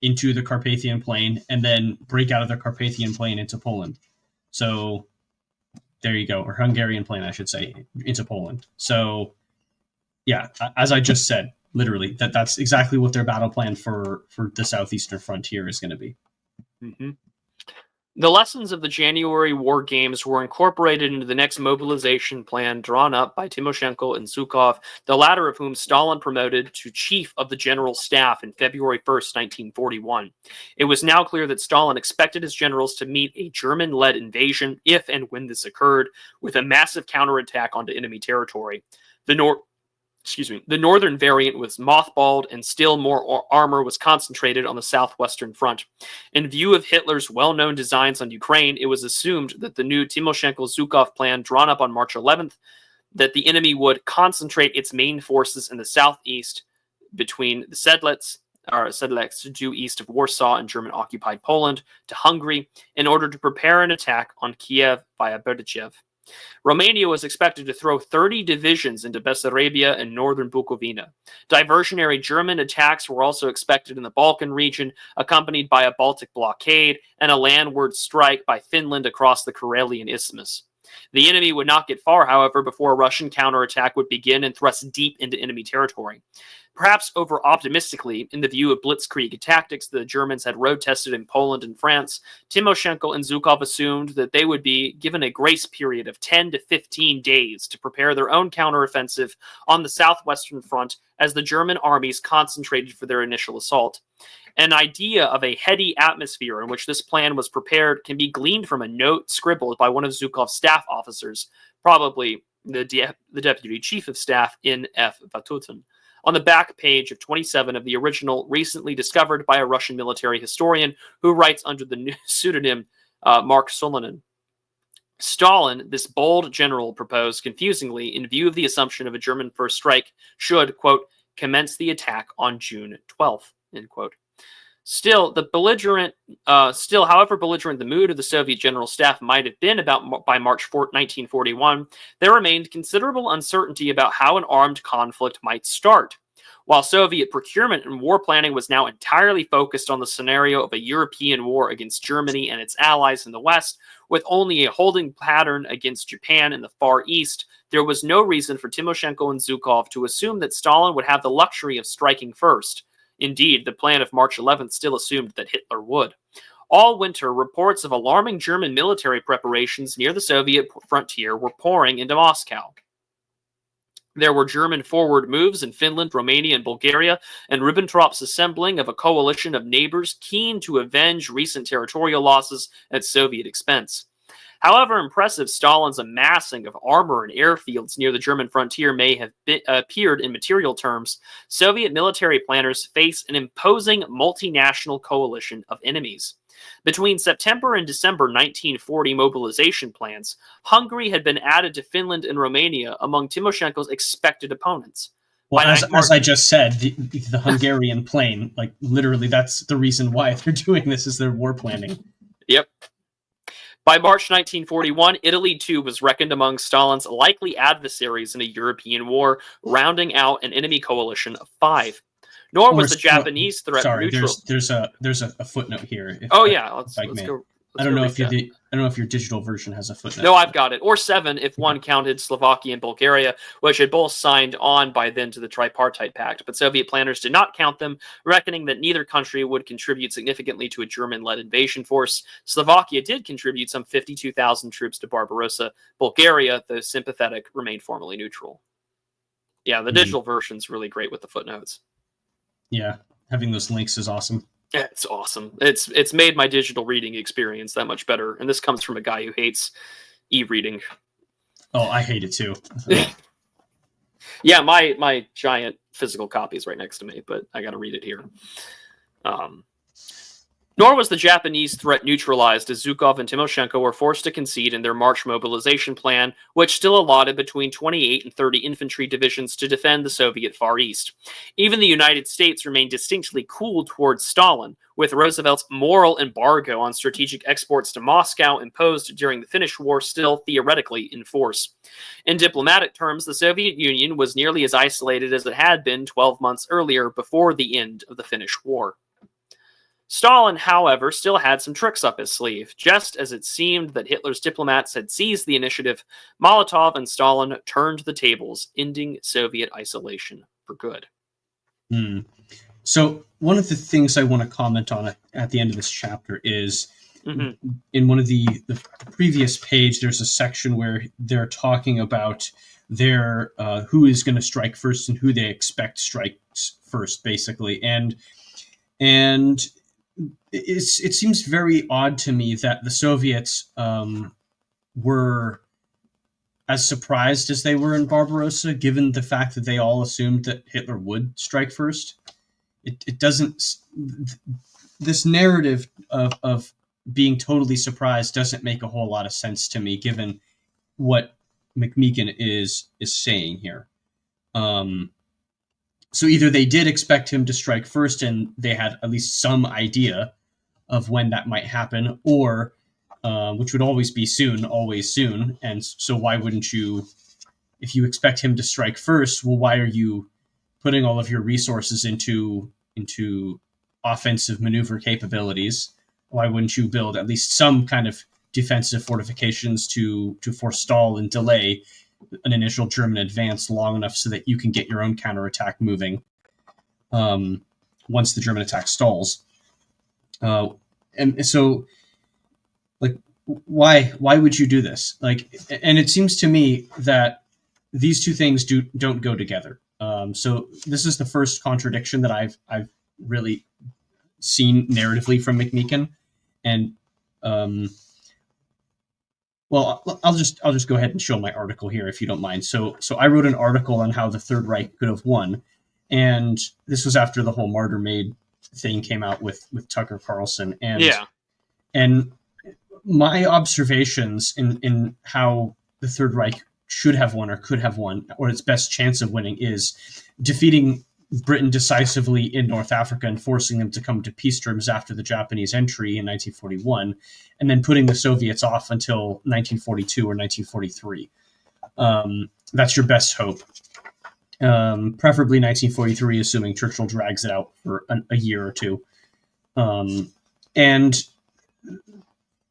into the Carpathian Plain and then break out of the Carpathian Plain into Poland. So there you go, or Hungarian Plain, I should say, into Poland. So yeah, as I just said, literally, that's exactly what their battle plan for the southeastern frontier is going to be. Mm-hmm. The lessons of the January War Games were incorporated into the next mobilization plan drawn up by Timoshenko and Zhukov, the latter of whom Stalin promoted to Chief of the General Staff in February 1st, 1941. It was now clear that Stalin expected his generals to meet a German-led invasion, if and when this occurred, with a massive counterattack onto enemy territory. The northern variant was mothballed, and still more armor was concentrated on the southwestern front. In view of Hitler's well-known designs on Ukraine, it was assumed that the new Timoshenko-Zhukov plan drawn up on March 11th, that the enemy would concentrate its main forces in the southeast between the Sedlec due east of Warsaw and German-occupied Poland to Hungary in order to prepare an attack on Kiev via Berdichev. Romania was expected to throw 30 divisions into Bessarabia and northern Bukovina. Diversionary German attacks were also expected in the Balkan region, accompanied by a Baltic blockade and a landward strike by Finland across the Karelian Isthmus. The enemy would not get far, however, before a Russian counterattack would begin and thrust deep into enemy territory. Perhaps over-optimistically, in the view of blitzkrieg tactics the Germans had road-tested in Poland and France, Timoshenko and Zhukov assumed that they would be given a grace period of 10 to 15 days to prepare their own counteroffensive on the southwestern front as the German armies concentrated for their initial assault. An idea of a heady atmosphere in which this plan was prepared can be gleaned from a note scribbled by one of Zhukov's staff officers, probably the Deputy Chief of Staff in F. Vatutin, on the back page of 27 of the original, recently discovered by a Russian military historian who writes under the pseudonym Mark Solonin. Stalin, this bold general, proposed confusingly, in view of the assumption of a German first strike, should, quote, commence the attack on June 12th, end quote. Still, however belligerent the mood of the Soviet General Staff might have been by March 1941, there remained considerable uncertainty about how an armed conflict might start. While Soviet procurement and war planning was now entirely focused on the scenario of a European war against Germany and its allies in the West, with only a holding pattern against Japan in the Far East, there was no reason for Timoshenko and Zhukov to assume that Stalin would have the luxury of striking first. Indeed, the plan of March 11th still assumed that Hitler would. All winter, reports of alarming German military preparations near the Soviet frontier were pouring into Moscow. There were German forward moves in Finland, Romania, and Bulgaria, and Ribbentrop's assembling of a coalition of neighbors keen to avenge recent territorial losses at Soviet expense. However impressive Stalin's amassing of armor and airfields near the German frontier may have appeared in material terms, Soviet military planners face an imposing multinational coalition of enemies. Between September and December 1940 mobilization plans, Hungary had been added to Finland and Romania among Timoshenko's expected opponents. Well, as I just said, the Hungarian plane, like literally, that's the reason why they're doing this, is their war planning. Yep. By March 1941, Italy too was reckoned among Stalin's likely adversaries in a European war, rounding out an enemy coalition of 5. Nor was the Japanese threat neutral. There's a footnote here. Let's go. I don't know if your digital version has a footnote. No, I've got it. Or 7 if one counted Slovakia and Bulgaria, which had both signed on by then to the Tripartite Pact. But Soviet planners did not count them, reckoning that neither country would contribute significantly to a German-led invasion force. Slovakia did contribute some 52,000 troops to Barbarossa. Bulgaria, though sympathetic, remained formally neutral. Yeah, the digital version's really great with the footnotes. Yeah, having those links is awesome. Yeah, it's awesome. It's made my digital reading experience that much better. And this comes from a guy who hates e-reading. Oh, I hate it too. Yeah, my giant physical copy is right next to me, but I got to read it here. Nor was the Japanese threat neutralized as Zhukov and Timoshenko were forced to concede in their March mobilization plan, which still allotted between 28 and 30 infantry divisions to defend the Soviet Far East. Even the United States remained distinctly cool towards Stalin, with Roosevelt's moral embargo on strategic exports to Moscow imposed during the Finnish War still theoretically in force. In diplomatic terms, the Soviet Union was nearly as isolated as it had been 12 months earlier before the end of the Finnish War. Stalin, however, still had some tricks up his sleeve. Just as it seemed that Hitler's diplomats had seized the initiative, Molotov and Stalin turned the tables, ending Soviet isolation for good. So one of the things I want to comment on at the end of this chapter is in one of the previous page, there's a section where they're talking about their who is going to strike first and who they expect strikes first, basically. And it seems very odd to me that the Soviets were as surprised as they were in Barbarossa, given the fact that they all assumed that Hitler would strike first. It doesn't. This narrative of being totally surprised doesn't make a whole lot of sense to me, given what McMeekin is saying here. So either they did expect him to strike first and they had at least some idea of when that might happen, or which would always be soon, always soon. And so why wouldn't you, if you expect him to strike first, well, why are you putting all of your resources into offensive maneuver capabilities? Why wouldn't you build at least some kind of defensive fortifications to forestall and delay an initial German advance long enough so that you can get your own counterattack moving once the German attack stalls? And so, like, why would you do this? Like, and it seems to me that these two things don't go together. So this is the first contradiction that I've really seen narratively from McMeekin, and well, I'll just go ahead and show my article here if you don't mind. So I wrote an article on how the Third Reich could have won, and this was after the whole Martyr Maid thing came out with Tucker Carlson, and my observations in how the Third Reich should have won or could have won, or its best chance of winning, is defeating Britain decisively in North Africa and forcing them to come to peace terms after the Japanese entry in 1941, and then putting the Soviets off until 1942 or 1943. That's your best hope. Preferably 1943, assuming Churchill drags it out for a year or two. And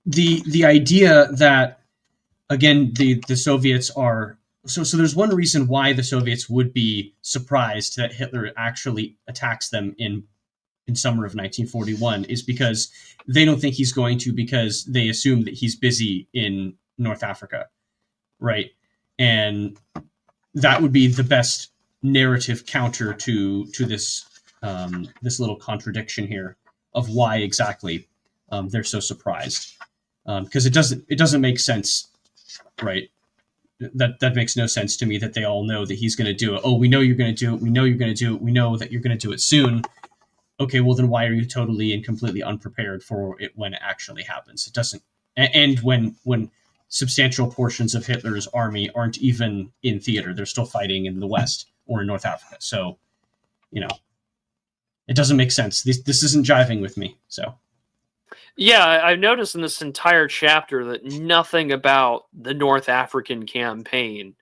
the idea that, again, the Soviets are... So there's one reason why the Soviets would be surprised that Hitler actually attacks them in in summer of 1941 is because they don't think he's going to, because they assume that he's busy in North Africa, right? And that would be the best narrative counter to this this little contradiction here of why exactly they're so surprised, because it doesn't make sense, right? That makes no sense to me that they all know that he's going to do it. Oh, we know you're going to do it. We know you're going to do it. We know that you're going to do it soon. Okay, well then why are you totally and completely unprepared for it when it actually happens? It doesn't. And when substantial portions of Hitler's army aren't even in theater, they're still fighting in the West or in North Africa. So, it doesn't make sense. This isn't jiving with me. So. Yeah, I've noticed in this entire chapter that nothing about the North African campaign,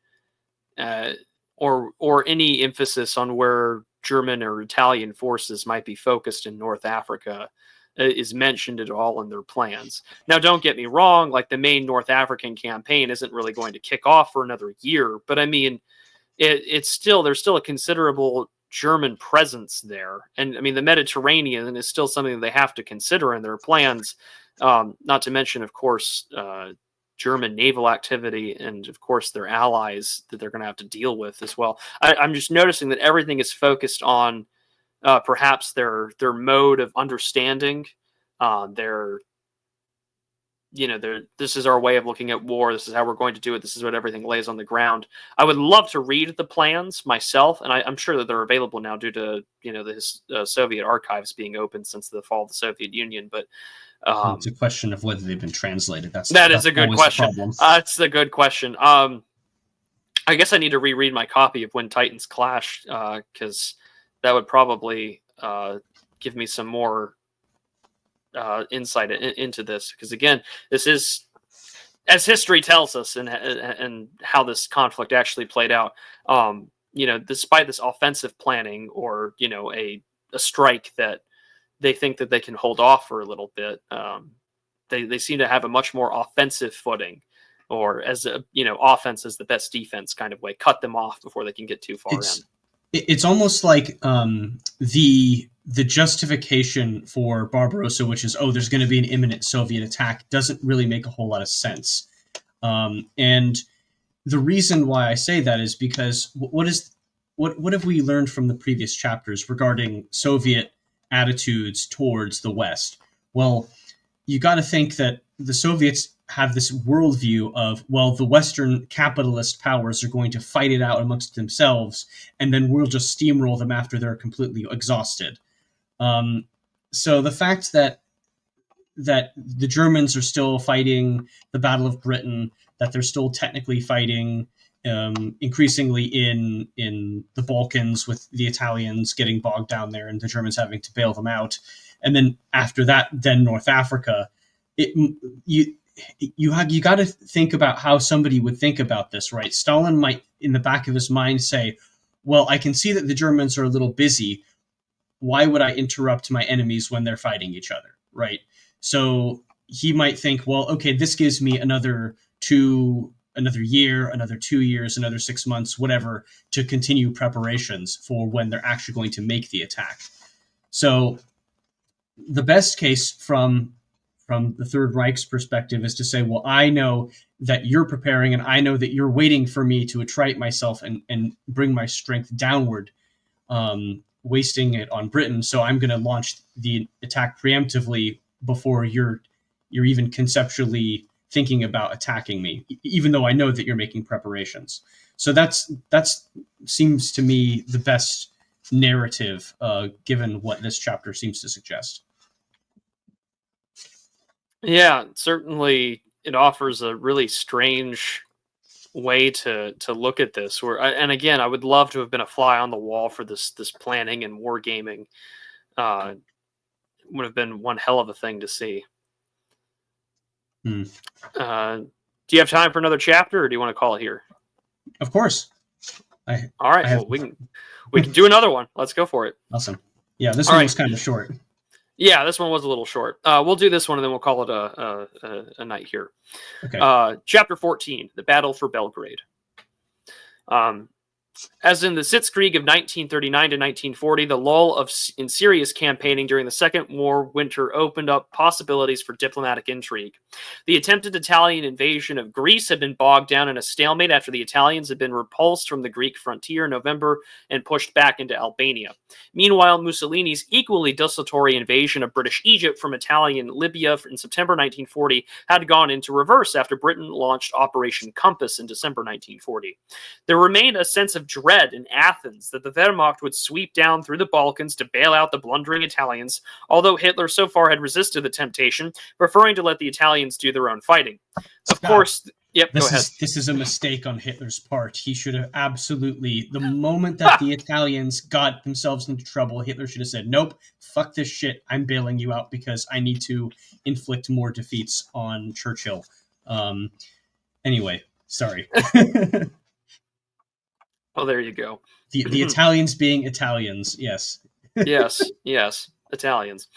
or any emphasis on where German or Italian forces might be focused in North Africa, is mentioned at all in their plans. Now, don't get me wrong; like the main North African campaign isn't really going to kick off for another year, but I mean, there's still a considerable German presence there. And I mean, the Mediterranean is still something that they have to consider in their plans. Not to mention, of course, German naval activity and, of course, their allies that they're going to have to deal with as well. I'm just noticing that everything is focused on perhaps their mode of understanding, their this is our way of looking at war. This is how we're going to do it. This is what everything lays on the ground. I would love to read the plans myself, and I'm sure that they're available now due to the Soviet archives being open since the fall of the Soviet Union. But it's a question of whether they've been translated. That's a good question. That's a good question. I guess I need to reread my copy of When Titans Clash, because that would probably give me some more insight into this, because again, this is, as history tells us, and how this conflict actually played out. Despite this offensive planning, or a strike that they think that they can hold off for a little bit, they seem to have a much more offensive footing, or as offense is the best defense kind of way. Cut them off before they can get too far in. It's almost like the justification for Barbarossa, which is, there's going to be an imminent Soviet attack, doesn't really make a whole lot of sense. And the reason why I say that is because what have we learned from the previous chapters regarding Soviet attitudes towards the West? Well, you got to think that the Soviets have this worldview of, well, the Western capitalist powers are going to fight it out amongst themselves, and then we'll just steamroll them after they're completely exhausted. So the fact that the Germans are still fighting the Battle of Britain, that they're still technically fighting increasingly in the Balkans, with the Italians getting bogged down there and the Germans having to bail them out, and then after that, then North Africa. You got to think about how somebody would think about this, right? Stalin might, in the back of his mind, say, well, I can see that the Germans are a little busy. Why would I interrupt my enemies when they're fighting each other, right? So he might think, well, okay, this gives me another year, another 2 years, another 6 months, whatever, to continue preparations for when they're actually going to make the attack. So the best case from the Third Reich's perspective is to say, well, I know that you're preparing, and I know that you're waiting for me to attrite myself and bring my strength downward, wasting it on Britain. So I'm going to launch the attack preemptively before you're even conceptually thinking about attacking me, even though I know that you're making preparations. So that's seems to me the best narrative, given what this chapter seems to suggest. Yeah, certainly it offers a really strange way to look at this. And again, I would love to have been a fly on the wall for this planning and wargaming. Would have been one hell of a thing to see. Do you have time for another chapter, or do you want to call it here? Of course. All right. Well, we can do another one. Let's go for it. Awesome. Yeah, this one was kind of short. Yeah, this one was a little short. We'll do this one, and then we'll call it a night here. Okay. Chapter 14, The Battle for Belgrade. As in the Sitzkrieg of 1939 to 1940, the lull in serious campaigning during the Second War winter opened up possibilities for diplomatic intrigue. The attempted Italian invasion of Greece had been bogged down in a stalemate after the Italians had been repulsed from the Greek frontier in November and pushed back into Albania. Meanwhile, Mussolini's equally desultory invasion of British Egypt from Italian Libya in September 1940 had gone into reverse after Britain launched Operation Compass in December 1940. There remained a sense of dread in Athens that the Wehrmacht would sweep down through the Balkans to bail out the blundering Italians, although Hitler so far had resisted the temptation, preferring to let the Italians do their own fighting. Of course, yep, go ahead. This is a mistake on Hitler's part. He should have absolutely, the moment that the Italians got themselves into trouble, Hitler should have said, nope, fuck this shit, I'm bailing you out because I need to inflict more defeats on Churchill. Anyway, sorry. Oh, there you go. The Italians being Italians, yes. yes, Italians.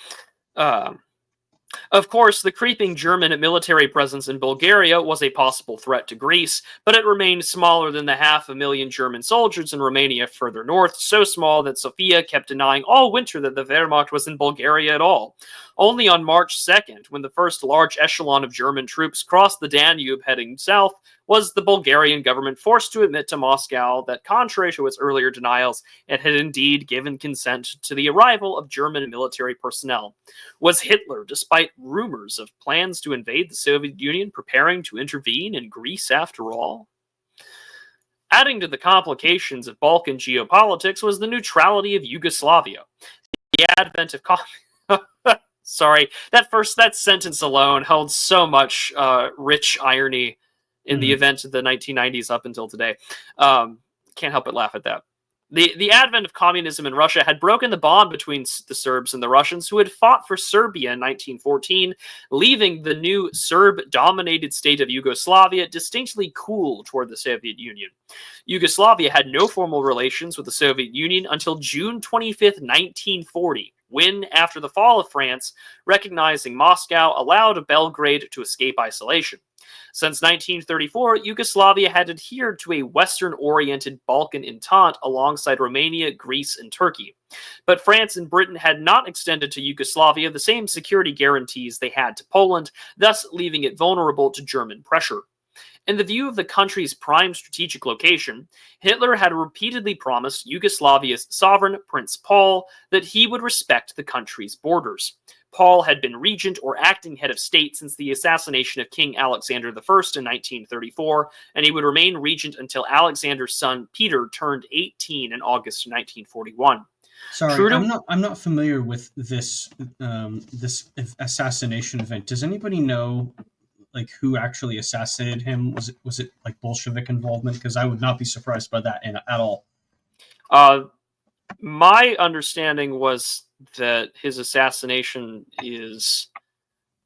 Of course, the creeping German military presence in Bulgaria was a possible threat to Greece, but it remained smaller than the 500,000 German soldiers in Romania further north, so small that Sofia kept denying all winter that the Wehrmacht was in Bulgaria at all. Only on March 2nd, when the first large echelon of German troops crossed the Danube heading south, was the Bulgarian government forced to admit to Moscow that, contrary to its earlier denials, it had indeed given consent to the arrival of German military personnel. Was Hitler, despite rumors of plans to invade the Soviet Union, preparing to intervene in Greece after all? Adding to the complications of Balkan geopolitics was the neutrality of Yugoslavia. The advent of Sorry, that sentence alone held so much rich irony in the event of the 1990s up until today. Can't help but laugh at that. The advent of communism in Russia had broken the bond between the Serbs and the Russians, who had fought for Serbia in 1914, leaving the new Serb-dominated state of Yugoslavia distinctly cool toward the Soviet Union. Yugoslavia had no formal relations with the Soviet Union until June 25th, 1940, when, after the fall of France, recognizing Moscow allowed Belgrade to escape isolation. Since 1934, Yugoslavia had adhered to a Western-oriented Balkan entente alongside Romania, Greece, and Turkey. But France and Britain had not extended to Yugoslavia the same security guarantees they had to Poland, thus leaving it vulnerable to German pressure. In the view of the country's prime strategic location, Hitler had repeatedly promised Yugoslavia's sovereign, Prince Paul, that he would respect the country's borders. Paul had been regent or acting head of state since the assassination of King Alexander I in 1934, and he would remain regent until Alexander's son Peter turned 18 in August 1941. Sorry, I'm not familiar with this this assassination event. Does anybody know who actually assassinated him? Was it like Bolshevik involvement? Because I would not be surprised by that at all. My understanding was that his assassination has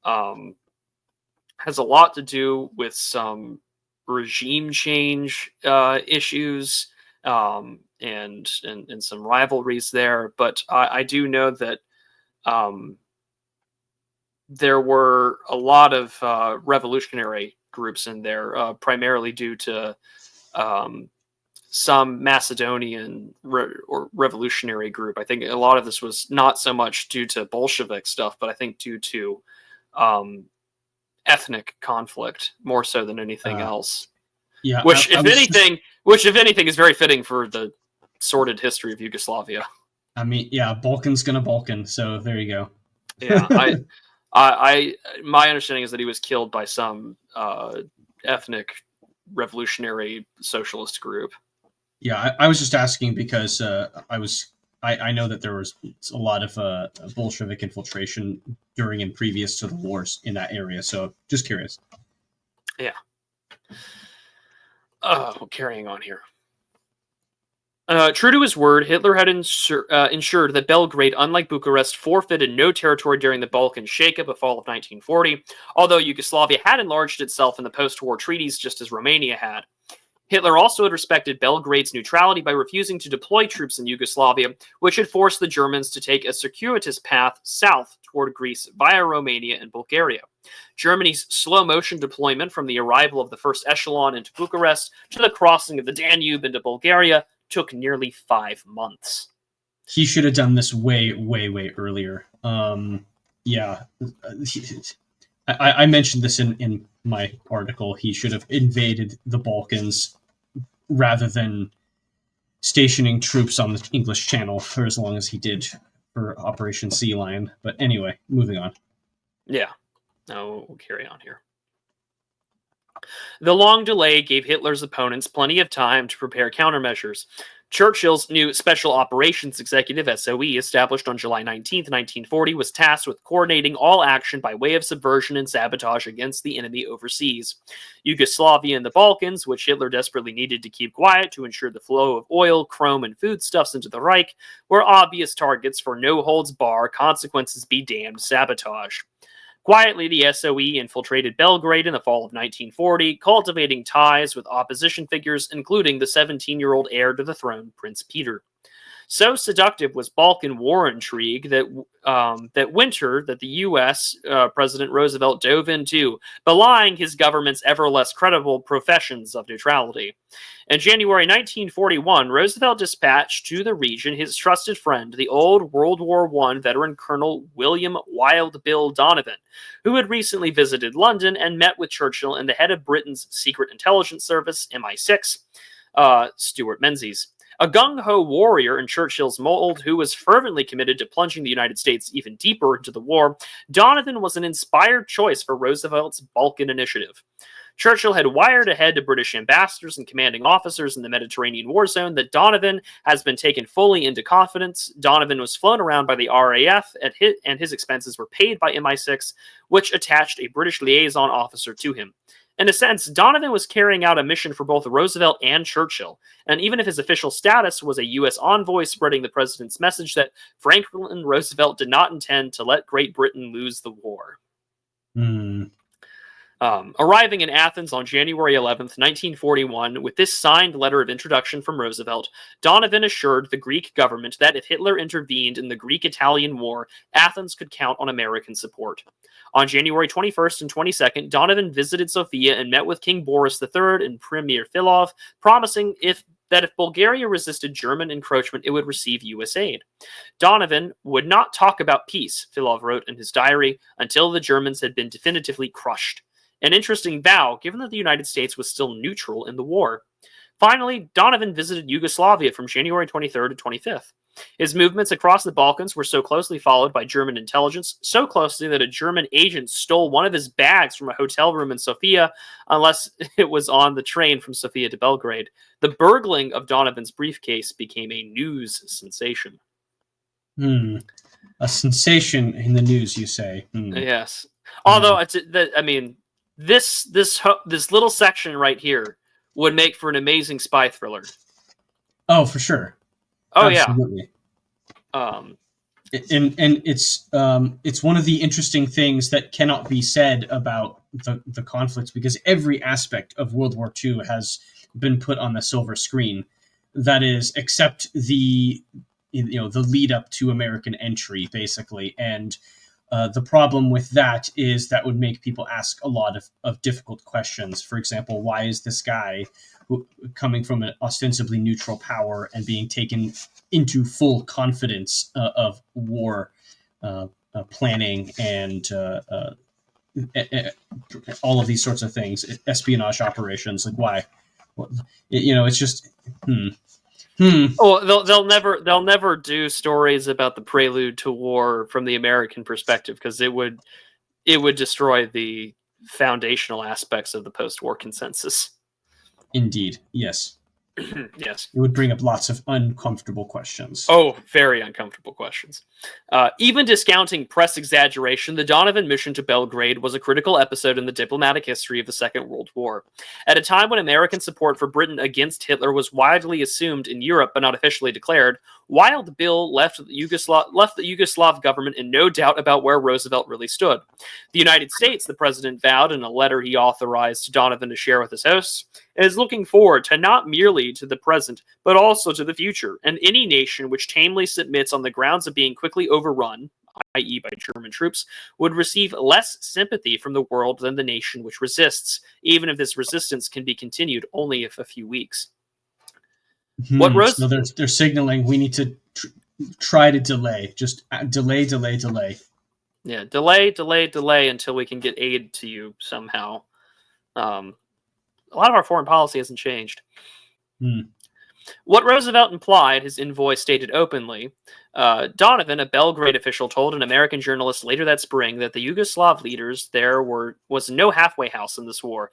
a lot to do with some regime change issues and some rivalries there. But I do know that there were a lot of revolutionary groups in there, primarily due to some Macedonian or revolutionary group. I think a lot of this was not so much due to Bolshevik stuff, but I think due to ethnic conflict more so than anything else. Yeah, which, if anything, is very fitting for the sordid history of Yugoslavia. I mean, yeah, Balkan's gonna Balkan, so there you go. Yeah, my understanding is that he was killed by some ethnic revolutionary socialist group. Yeah, I was just asking because I know that there was a lot of Bolshevik infiltration during and previous to the wars in that area, so just curious. Yeah. Carrying on here. True to his word, Hitler had ensured that Belgrade, unlike Bucharest, forfeited no territory during the Balkan shakeup of fall of 1940, although Yugoslavia had enlarged itself in the post-war treaties just as Romania had. Hitler also had respected Belgrade's neutrality by refusing to deploy troops in Yugoslavia, which had forced the Germans to take a circuitous path south toward Greece via Romania and Bulgaria. Germany's slow-motion deployment from the arrival of the first echelon into Bucharest to the crossing of the Danube into Bulgaria took nearly 5 months. He should have done this way, way, way earlier. Yeah. I mentioned this in my article. He should have invaded the Balkans rather than stationing troops on the English Channel for as long as he did for Operation Sea Lion. But anyway, moving on. Yeah. No, we'll carry on here. The long delay gave Hitler's opponents plenty of time to prepare countermeasures. Churchill's new Special Operations Executive, SOE, established on July 19, 1940, was tasked with coordinating all action by way of subversion and sabotage against the enemy overseas. Yugoslavia and the Balkans, which Hitler desperately needed to keep quiet to ensure the flow of oil, chrome, and foodstuffs into the Reich, were obvious targets for no-holds-bar, consequences-be-damned sabotage. Quietly, the SOE infiltrated Belgrade in the fall of 1940, cultivating ties with opposition figures, including the 17-year-old heir to the throne, Prince Peter. So seductive was Balkan war intrigue that winter that the U.S. President Roosevelt dove into, belying his government's ever less credible professions of neutrality. In January 1941, Roosevelt dispatched to the region his trusted friend, the old World War I veteran Colonel William Wild Bill Donovan, who had recently visited London and met with Churchill and the head of Britain's Secret Intelligence Service, MI6, Stuart Menzies. A gung-ho warrior in Churchill's mold who was fervently committed to plunging the United States even deeper into the war, Donovan was an inspired choice for Roosevelt's Balkan initiative. Churchill had wired ahead to British ambassadors and commanding officers in the Mediterranean war zone that Donovan has been taken fully into confidence. Donovan was flown around by the RAF and his expenses were paid by MI6, which attached a British liaison officer to him. In a sense, Donovan was carrying out a mission for both Roosevelt and Churchill, and even if his official status was a U.S. envoy spreading the president's message that Franklin Roosevelt did not intend to let Great Britain lose the war. Arriving in Athens on January 11th, 1941, with this signed letter of introduction from Roosevelt, Donovan assured the Greek government that if Hitler intervened in the Greek-Italian War, Athens could count on American support. On January 21st and 22nd, Donovan visited Sofia and met with King Boris III and Premier Filov, promising that if Bulgaria resisted German encroachment, it would receive U.S. aid. Donovan would not talk about peace, Filov wrote in his diary, until the Germans had been definitively crushed. An interesting vow, given that the United States was still neutral in the war. Finally, Donovan visited Yugoslavia from January 23rd to 25th. His movements across the Balkans were so closely followed by German intelligence, so closely that a German agent stole one of his bags from a hotel room in Sofia, unless it was on the train from Sofia to Belgrade. The burgling of Donovan's briefcase became a news sensation. A sensation in the news, you say? Yes. Although, this little section right here would make for an amazing spy thriller. Oh, for sure. Oh, absolutely. Yeah. And it's one of the interesting things that cannot be said about the conflicts, because every aspect of World War II has been put on the silver screen. That is, except the lead up to American entry, basically. And the problem with that is that would make people ask a lot of difficult questions. For example, why is this guy coming from an ostensibly neutral power and being taken into full confidence of war planning and all of these sorts of things, espionage operations? Like, why? It's just Oh, they'll never do stories about the prelude to war from the American perspective, because it would destroy the foundational aspects of the post-war consensus. Indeed, yes. Yes. It would bring up lots of uncomfortable questions. Oh, very uncomfortable questions. Even discounting press exaggeration, the Donovan mission to Belgrade was a critical episode in the diplomatic history of the Second World War. At a time when American support for Britain against Hitler was widely assumed in Europe but not officially declared, Wild Bill left the Yugoslav government in no doubt about where Roosevelt really stood. The United States, the president vowed in a letter he authorized Donovan to share with his hosts, is looking forward to not merely to the present, but also to the future, and any nation which tamely submits on the grounds of being quickly overrun, i.e. by German troops, would receive less sympathy from the world than the nation which resists, even if this resistance can be continued only for a few weeks. So they're signaling we need to try to delay, just delay. Yeah, delay until we can get aid to you somehow. A lot of our foreign policy hasn't changed. What Roosevelt implied, his envoy stated openly. Donovan, a Belgrade official, told an American journalist later that spring that the Yugoslav leaders there was no halfway house in this war.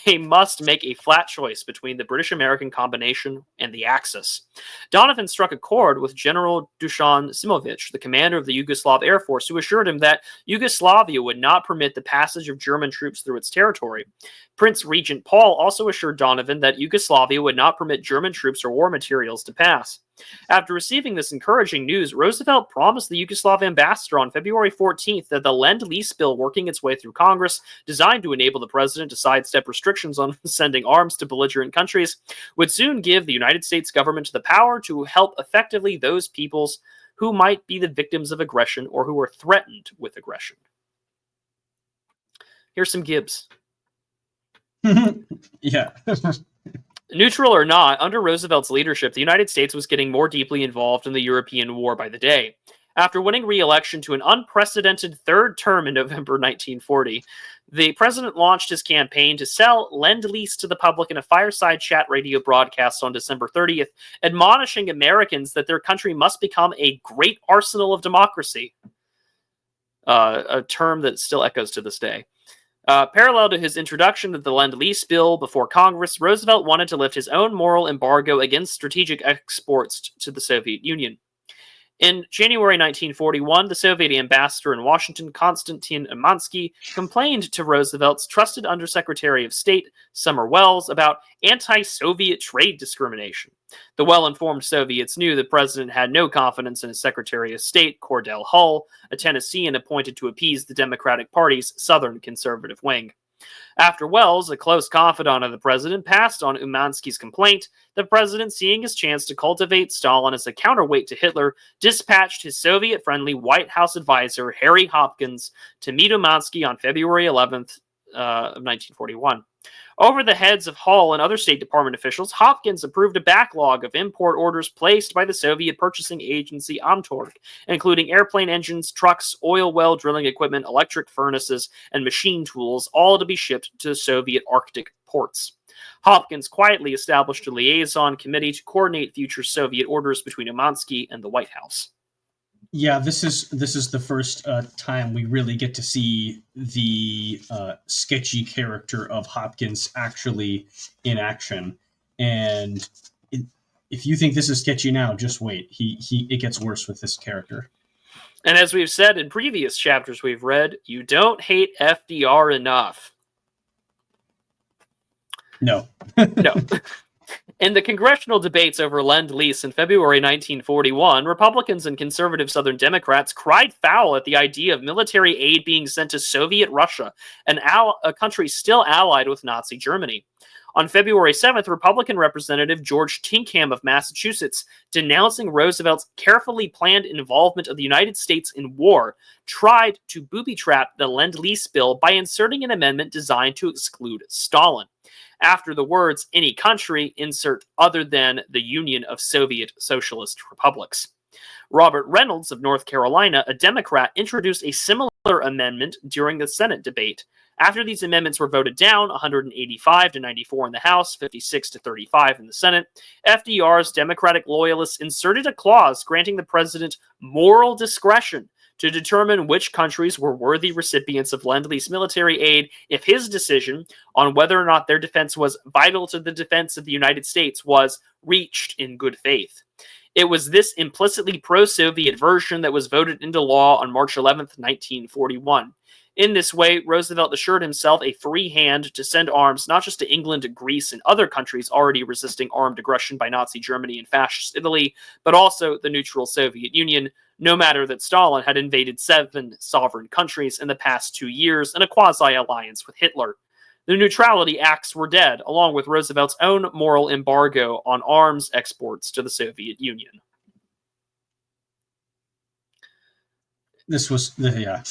They must make a flat choice between the British-American combination and the Axis. Donovan struck a chord with General Dusan Simovic, the commander of the Yugoslav Air Force, who assured him that Yugoslavia would not permit the passage of German troops through its territory. Prince Regent Paul also assured Donovan that Yugoslavia would not permit German troops or war materials to pass. After receiving this encouraging news, Roosevelt promised the Yugoslav ambassador on February 14th that the Lend-lease bill working its way through Congress, designed to enable the president to sidestep restrictions on sending arms to belligerent countries, would soon give the United States government the power to help effectively those peoples who might be the victims of aggression or who are threatened with aggression. Here's some Gibbs. Yeah. Neutral or not, under Roosevelt's leadership, the United States was getting more deeply involved in the European war by the day. After winning re-election to an unprecedented third term in November 1940, the president launched his campaign to sell Lend-lease to the public in a fireside chat radio broadcast on December 30th, admonishing Americans that their country must become a great arsenal of democracy, a term that still echoes to this day. Parallel to his introduction of the Lend-lease bill before Congress, Roosevelt wanted to lift his own moral embargo against strategic exports to the Soviet Union. In January 1941, the Soviet ambassador in Washington, Konstantin Umansky, complained to Roosevelt's trusted Undersecretary of State, Sumner Welles, about anti-Soviet trade discrimination. The well-informed Soviets knew the president had no confidence in his Secretary of State, Cordell Hull, a Tennessean appointed to appease the Democratic Party's Southern conservative wing. After Welles, a close confidant of the president, passed on Umansky's complaint, the president, seeing his chance to cultivate Stalin as a counterweight to Hitler, dispatched his Soviet-friendly White House advisor, Harry Hopkins, to meet Umansky on February 11th of 1941. Over the heads of Hull and other State Department officials, Hopkins approved a backlog of import orders placed by the Soviet purchasing agency Amtorg, including airplane engines, trucks, oil well drilling equipment, electric furnaces, and machine tools, all to be shipped to Soviet Arctic ports. Hopkins quietly established a liaison committee to coordinate future Soviet orders between Umansky and the White House. Yeah, this is the first time we really get to see the sketchy character of Hopkins actually in action. And if you think this is sketchy now, just wait. It gets worse with this character. And as we've said in previous chapters we've read, you don't hate FDR enough. No. No. In the congressional debates over Lend-lease in February 1941, Republicans and conservative Southern Democrats cried foul at the idea of military aid being sent to Soviet Russia, a country still allied with Nazi Germany. On February 7th, Republican Representative George Tinkham of Massachusetts, denouncing Roosevelt's carefully planned involvement of the United States in war, tried to booby-trap the Lend-lease bill by inserting an amendment designed to exclude Stalin. After the words, any country, insert other than the Union of Soviet Socialist Republics. Robert Reynolds of North Carolina, a Democrat, introduced a similar amendment during the Senate debate. After these amendments were voted down, 185 to 94 in the House, 56 to 35 in the Senate, FDR's Democratic loyalists inserted a clause granting the president moral discretion to determine which countries were worthy recipients of Lend-lease military aid if his decision on whether or not their defense was vital to the defense of the United States was reached in good faith. It was this implicitly pro-Soviet version that was voted into law on March 11th, 1941. In this way, Roosevelt assured himself a free hand to send arms not just to England, Greece, and other countries already resisting armed aggression by Nazi Germany and fascist Italy, but also the neutral Soviet Union, no matter that Stalin had invaded 7 sovereign countries in the past 2 years in a quasi-alliance with Hitler. The Neutrality Acts were dead, along with Roosevelt's own moral embargo on arms exports to the Soviet Union. This was, yeah.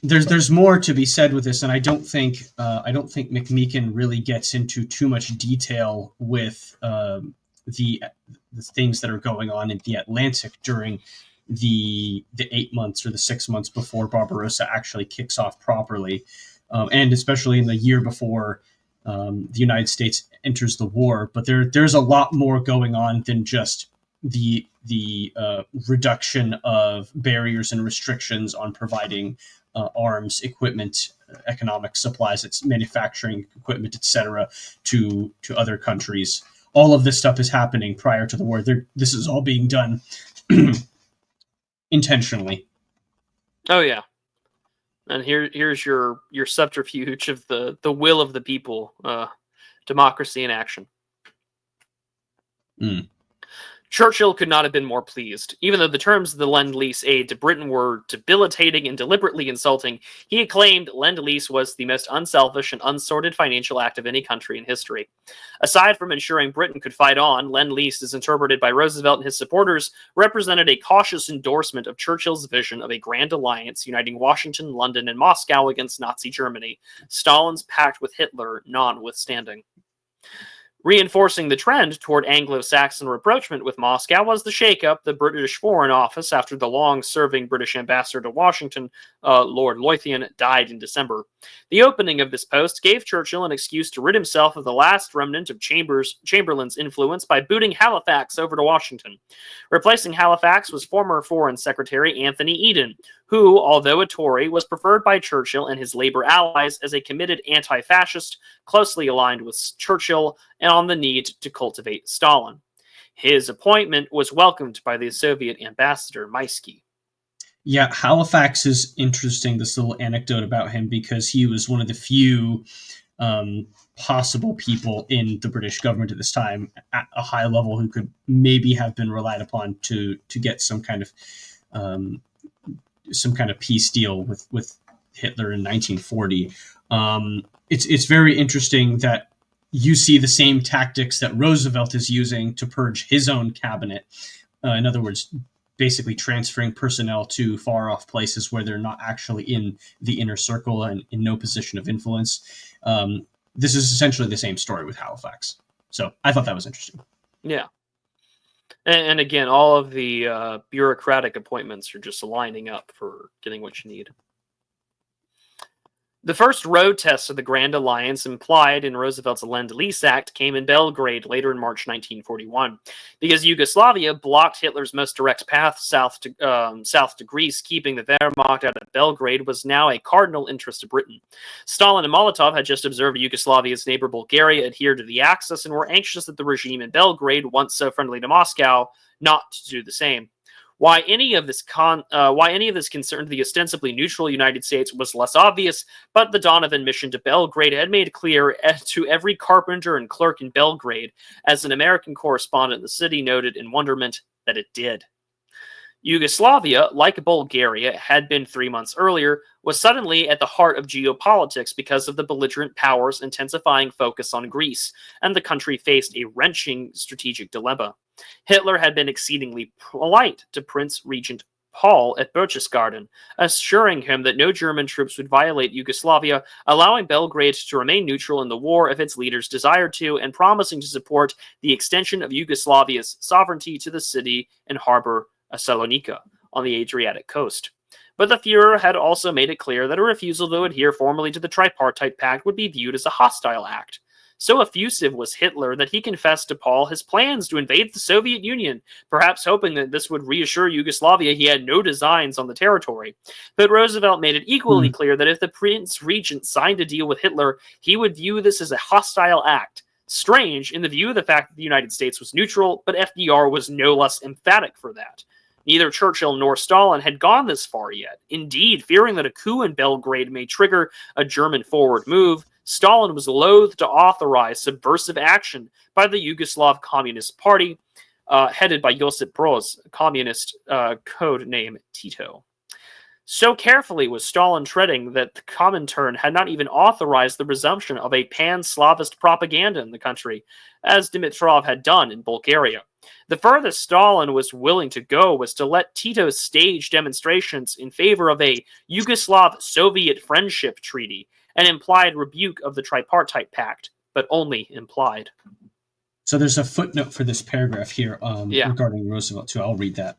there's more to be said with this, and I don't think McMeekin really gets into too much detail with the the things that are going on in the Atlantic during the 8 months or the 6 months before Barbarossa actually kicks off properly, and especially in the year before the United States enters the war. But there's a lot more going on than just the reduction of barriers and restrictions on providing arms, equipment, economic supplies, its manufacturing equipment, etc., to other countries. All of this stuff is happening prior to the war. This is all being done intentionally. Oh yeah. And here's your subterfuge of the will of the people, democracy in action. Mm. Churchill could not have been more pleased. Even though the terms of the Lend-lease aid to Britain were debilitating and deliberately insulting, he claimed Lend-lease was the most unselfish and unsordid financial act of any country in history. Aside from ensuring Britain could fight on, Lend-lease, as interpreted by Roosevelt and his supporters, represented a cautious endorsement of Churchill's vision of a grand alliance uniting Washington, London, and Moscow against Nazi Germany, Stalin's pact with Hitler notwithstanding. Reinforcing the trend toward Anglo-Saxon rapprochement with Moscow was the shake-up the British Foreign Office after the long-serving British ambassador to Washington, Lord Lothian, died in December. The opening of this post gave Churchill an excuse to rid himself of the last remnant of Chamberlain's influence by booting Halifax over to Washington. Replacing Halifax was former Foreign Secretary Anthony Eden, who, although a Tory, was preferred by Churchill and his Labour allies as a committed anti-fascist, closely aligned with Churchill and on the need to cultivate Stalin. His appointment was welcomed by the Soviet ambassador Maisky. Yeah, Halifax is interesting, this little anecdote about him, because he was one of the few possible people in the British government at this time at a high level who could maybe have been relied upon to get some kind of peace deal with Hitler in 1940. It's very interesting that you see the same tactics that Roosevelt is using to purge his own cabinet. In other words, basically transferring personnel to far off places where they're not actually in the inner circle and in no position of influence. This is essentially the same story with Halifax. So I thought that was interesting. Yeah. And again, all of the bureaucratic appointments are just lining up for getting what you need. The first road test of the Grand Alliance implied in Roosevelt's Lend-lease Act came in Belgrade later in March 1941. Because Yugoslavia blocked Hitler's most direct path south to Greece, keeping the Wehrmacht out of Belgrade was now a cardinal interest of Britain. Stalin and Molotov had just observed Yugoslavia's neighbor Bulgaria adhere to the Axis and were anxious that the regime in Belgrade, once so friendly to Moscow, not to do the same. Why any of this concerned the ostensibly neutral United States was less obvious, but the Donovan mission to Belgrade had made clear to every carpenter and clerk in Belgrade, as an American correspondent in the city noted in wonderment, that it did. Yugoslavia, like Bulgaria had been 3 months earlier, was suddenly at the heart of geopolitics because of the belligerent powers' intensifying focus on Greece, and the country faced a wrenching strategic dilemma. Hitler had been exceedingly polite to Prince Regent Paul at Berchtesgaden, assuring him that no German troops would violate Yugoslavia, allowing Belgrade to remain neutral in the war if its leaders desired to, and promising to support the extension of Yugoslavia's sovereignty to the city and harbor Salonika on the Adriatic coast. But the Fuhrer had also made it clear that a refusal to adhere formally to the Tripartite Pact would be viewed as a hostile act. So effusive was Hitler that he confessed to Paul his plans to invade the Soviet Union, perhaps hoping that this would reassure Yugoslavia he had no designs on the territory. But Roosevelt made it equally clear that if the Prince Regent signed a deal with Hitler, he would view this as a hostile act. Strange in the view of the fact that the United States was neutral, but FDR was no less emphatic for that. Neither Churchill nor Stalin had gone this far yet. Indeed, fearing that a coup in Belgrade may trigger a German forward move, Stalin was loath to authorize subversive action by the Yugoslav Communist Party, headed by Josip Broz, communist code name Tito. So carefully was Stalin treading that the Comintern had not even authorized the resumption of a pan-Slavist propaganda in the country, as Dimitrov had done in Bulgaria. The furthest Stalin was willing to go was to let Tito stage demonstrations in favor of a Yugoslav-Soviet friendship treaty, an implied rebuke of the tripartite pact, but only implied. So there's a footnote for this paragraph here regarding Roosevelt, too. I'll read that.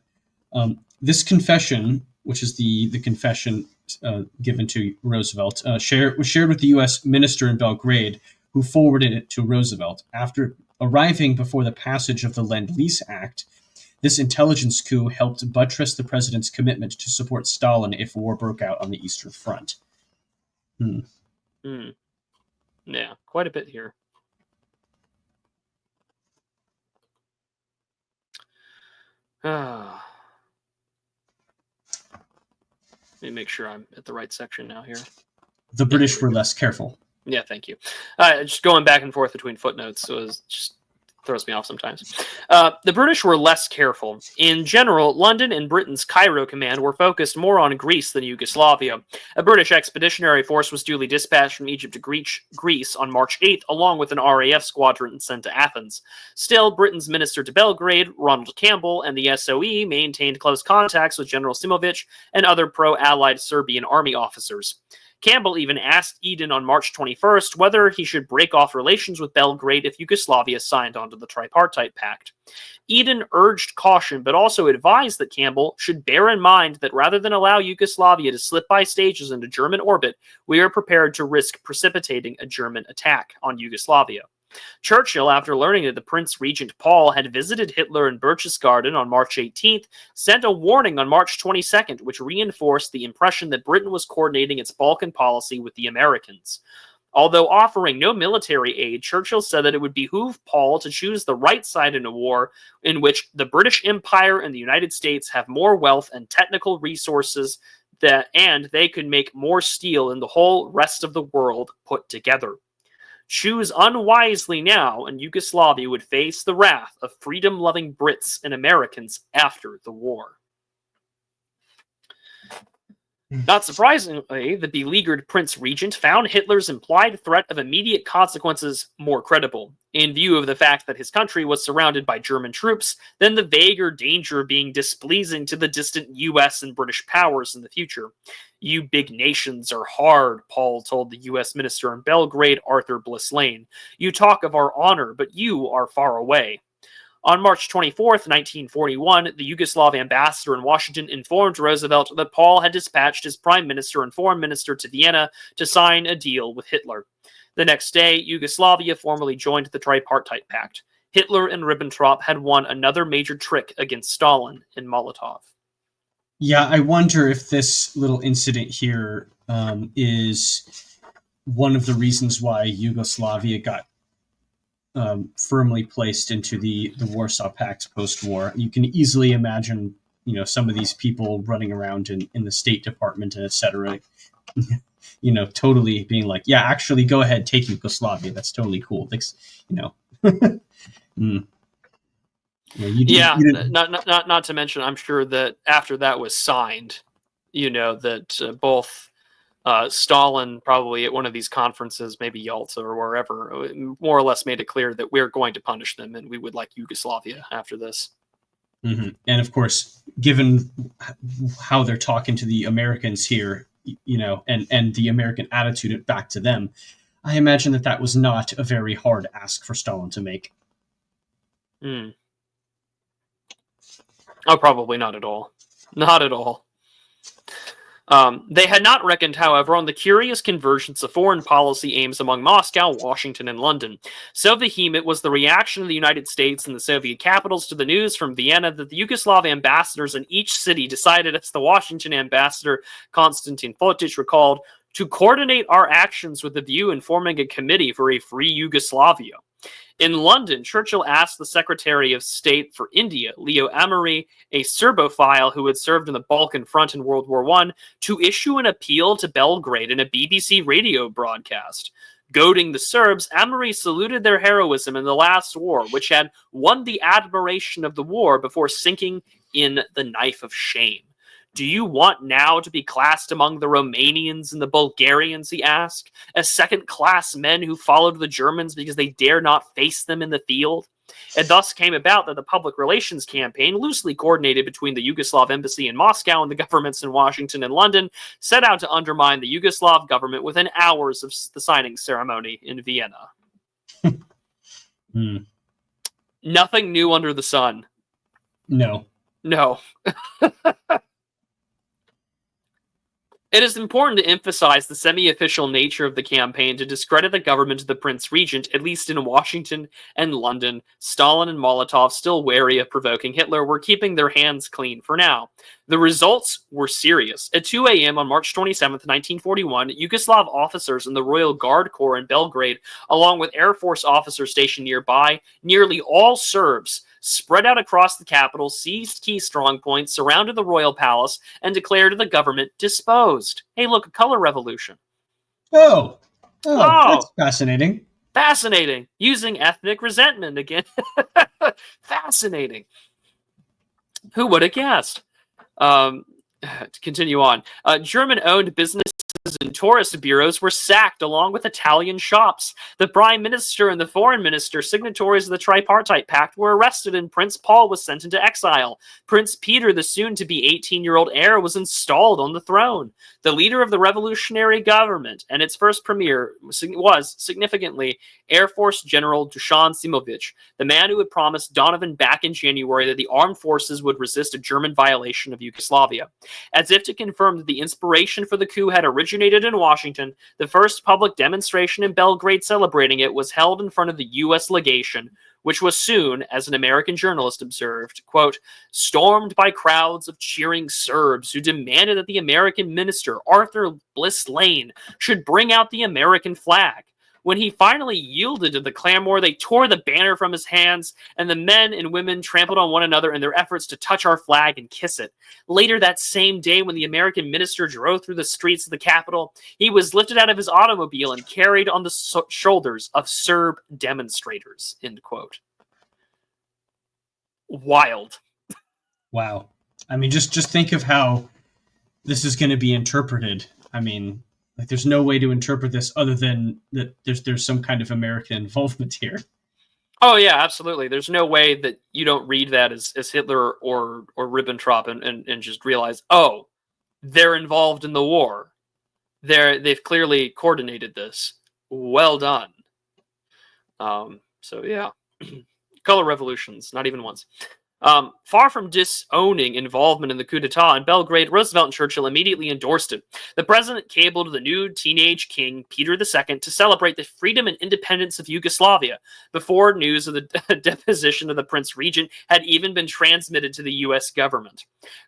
This confession, which is the confession given to Roosevelt, was shared with the U.S. minister in Belgrade, who forwarded it to Roosevelt. After arriving before the passage of the Lend-lease Act, this intelligence coup helped buttress the president's commitment to support Stalin if war broke out on the Eastern Front. Yeah, quite a bit here. Let me make sure I'm at the right section now here. The British were less careful. Yeah, thank you. Just going back and forth between footnotes was just throws me off sometimes. The British were less careful. In general, London and Britain's Cairo command were focused more on Greece than Yugoslavia. A British expeditionary force was duly dispatched from Egypt to Greece on March 8th, along with an RAF squadron sent to Athens. Still, Britain's minister to Belgrade, Ronald Campbell, and the SOE maintained close contacts with General Simovic and other pro-Allied Serbian army officers. Campbell even asked Eden on March 21st whether he should break off relations with Belgrade if Yugoslavia signed onto the tripartite pact. Eden urged caution, but also advised that Campbell should bear in mind that rather than allow Yugoslavia to slip by stages into German orbit, we are prepared to risk precipitating a German attack on Yugoslavia. Churchill, after learning that the Prince Regent Paul had visited Hitler in Berchtesgaden on March 18th, sent a warning on March 22nd, which reinforced the impression that Britain was coordinating its Balkan policy with the Americans. Although offering no military aid, Churchill said that it would behoove Paul to choose the right side in a war in which the British Empire and the United States have more wealth and technical resources and they could make more steel than the whole rest of the world put together. Choose unwisely now, and Yugoslavia would face the wrath of freedom-loving Brits and Americans after the war. Not surprisingly, the beleaguered Prince Regent found Hitler's implied threat of immediate consequences more credible, in view of the fact that his country was surrounded by German troops, than the vaguer danger of being displeasing to the distant US and British powers in the future. You big nations are hard, Paul told the U.S. minister in Belgrade, Arthur Bliss Lane. You talk of our honor, but you are far away. On March 24th, 1941, the Yugoslav ambassador in Washington informed Roosevelt that Paul had dispatched his prime minister and foreign minister to Vienna to sign a deal with Hitler. The next day, Yugoslavia formally joined the Tripartite Pact. Hitler and Ribbentrop had won another major trick against Stalin and Molotov. Yeah, I wonder if this little incident here is one of the reasons why Yugoslavia got firmly placed into the Warsaw Pact post-war. You can easily imagine, some of these people running around in the State Department and et cetera, totally being like, yeah, actually, go ahead, take Yugoslavia. That's totally cool. Not to mention, I'm sure that after that was signed, that both Stalin probably at one of these conferences, maybe Yalta or wherever, more or less made it clear that we're going to punish them and we would like Yugoslavia after this. Mm-hmm. And of course, given how they're talking to the Americans here, and the American attitude back to them, I imagine that was not a very hard ask for Stalin to make. Oh, probably not at all. Not at all. They had not reckoned, however, on the curious convergence of foreign policy aims among Moscow, Washington, and London. So vehement was the reaction of the United States and the Soviet capitals to the news from Vienna that the Yugoslav ambassadors in each city decided, as the Washington ambassador Konstantin Fotic recalled, to coordinate our actions with a view in forming a committee for a free Yugoslavia. In London, Churchill asked the Secretary of State for India, Leo Amery, a Serbophile who had served in the Balkan Front in World War I, to issue an appeal to Belgrade in a BBC radio broadcast. Goading the Serbs, Amery saluted their heroism in the last war, which had won the admiration of the war before sinking in the knife of shame. Do you want now to be classed among the Romanians and the Bulgarians, he asked, as second-class men who followed the Germans because they dare not face them in the field? It thus came about that the public relations campaign, loosely coordinated between the Yugoslav embassy in Moscow and the governments in Washington and London, set out to undermine the Yugoslav government within hours of the signing ceremony in Vienna. Nothing new under the sun. No. It is important to emphasize the semi-official nature of the campaign to discredit the government of the Prince Regent, at least in Washington and London. Stalin and Molotov, still wary of provoking Hitler, were keeping their hands clean for now. The results were serious. At 2 a.m. on March 27, 1941, Yugoslav officers in the Royal Guard Corps in Belgrade, along with Air Force officers stationed nearby, nearly all Serbs, spread out across the capital, seized key strongpoints, surrounded the royal palace, and declared the government disposed. Hey, look, a color revolution. Oh, that's fascinating. Fascinating. Using ethnic resentment again. Fascinating. Who would have guessed? To continue on. German-owned businesses and tourist bureaus were sacked along with Italian shops. The prime minister and the foreign minister, signatories of the tripartite pact, were arrested and Prince Paul was sent into exile. Prince Peter, the soon-to-be 18-year-old heir, was installed on the throne. The leader of the revolutionary government and its first premier was, significantly, Air Force General Dusan Simovic, the man who had promised Donovan back in January that the armed forces would resist a German violation of Yugoslavia. As if to confirm that the inspiration for the coup had originated in Washington, the first public demonstration in Belgrade celebrating it was held in front of the U.S. legation, which was soon, as an American journalist observed, quote, stormed by crowds of cheering Serbs who demanded that the American minister, Arthur Bliss Lane, should bring out the American flag. When he finally yielded to the clamor, they tore the banner from his hands, and the men and women trampled on one another in their efforts to touch our flag and kiss it. Later that same day, when the American minister drove through the streets of the capital, he was lifted out of his automobile and carried on the shoulders of Serb demonstrators, end quote. Wild. Wow. I mean, just think of how this is going to be interpreted. I mean, like, there's no way to interpret this other than that there's some kind of American involvement here. Oh yeah, absolutely. There's no way that you don't read that as Hitler or Ribbentrop and just realize, oh, they're involved in the war. They've clearly coordinated this. Well done. So yeah, color revolutions, not even once. Far from disowning involvement in the coup d'etat in Belgrade, Roosevelt and Churchill immediately endorsed it. The president cabled the new teenage king, Peter II, to celebrate the freedom and independence of Yugoslavia, before news of the deposition of the Prince Regent had even been transmitted to the U.S. government.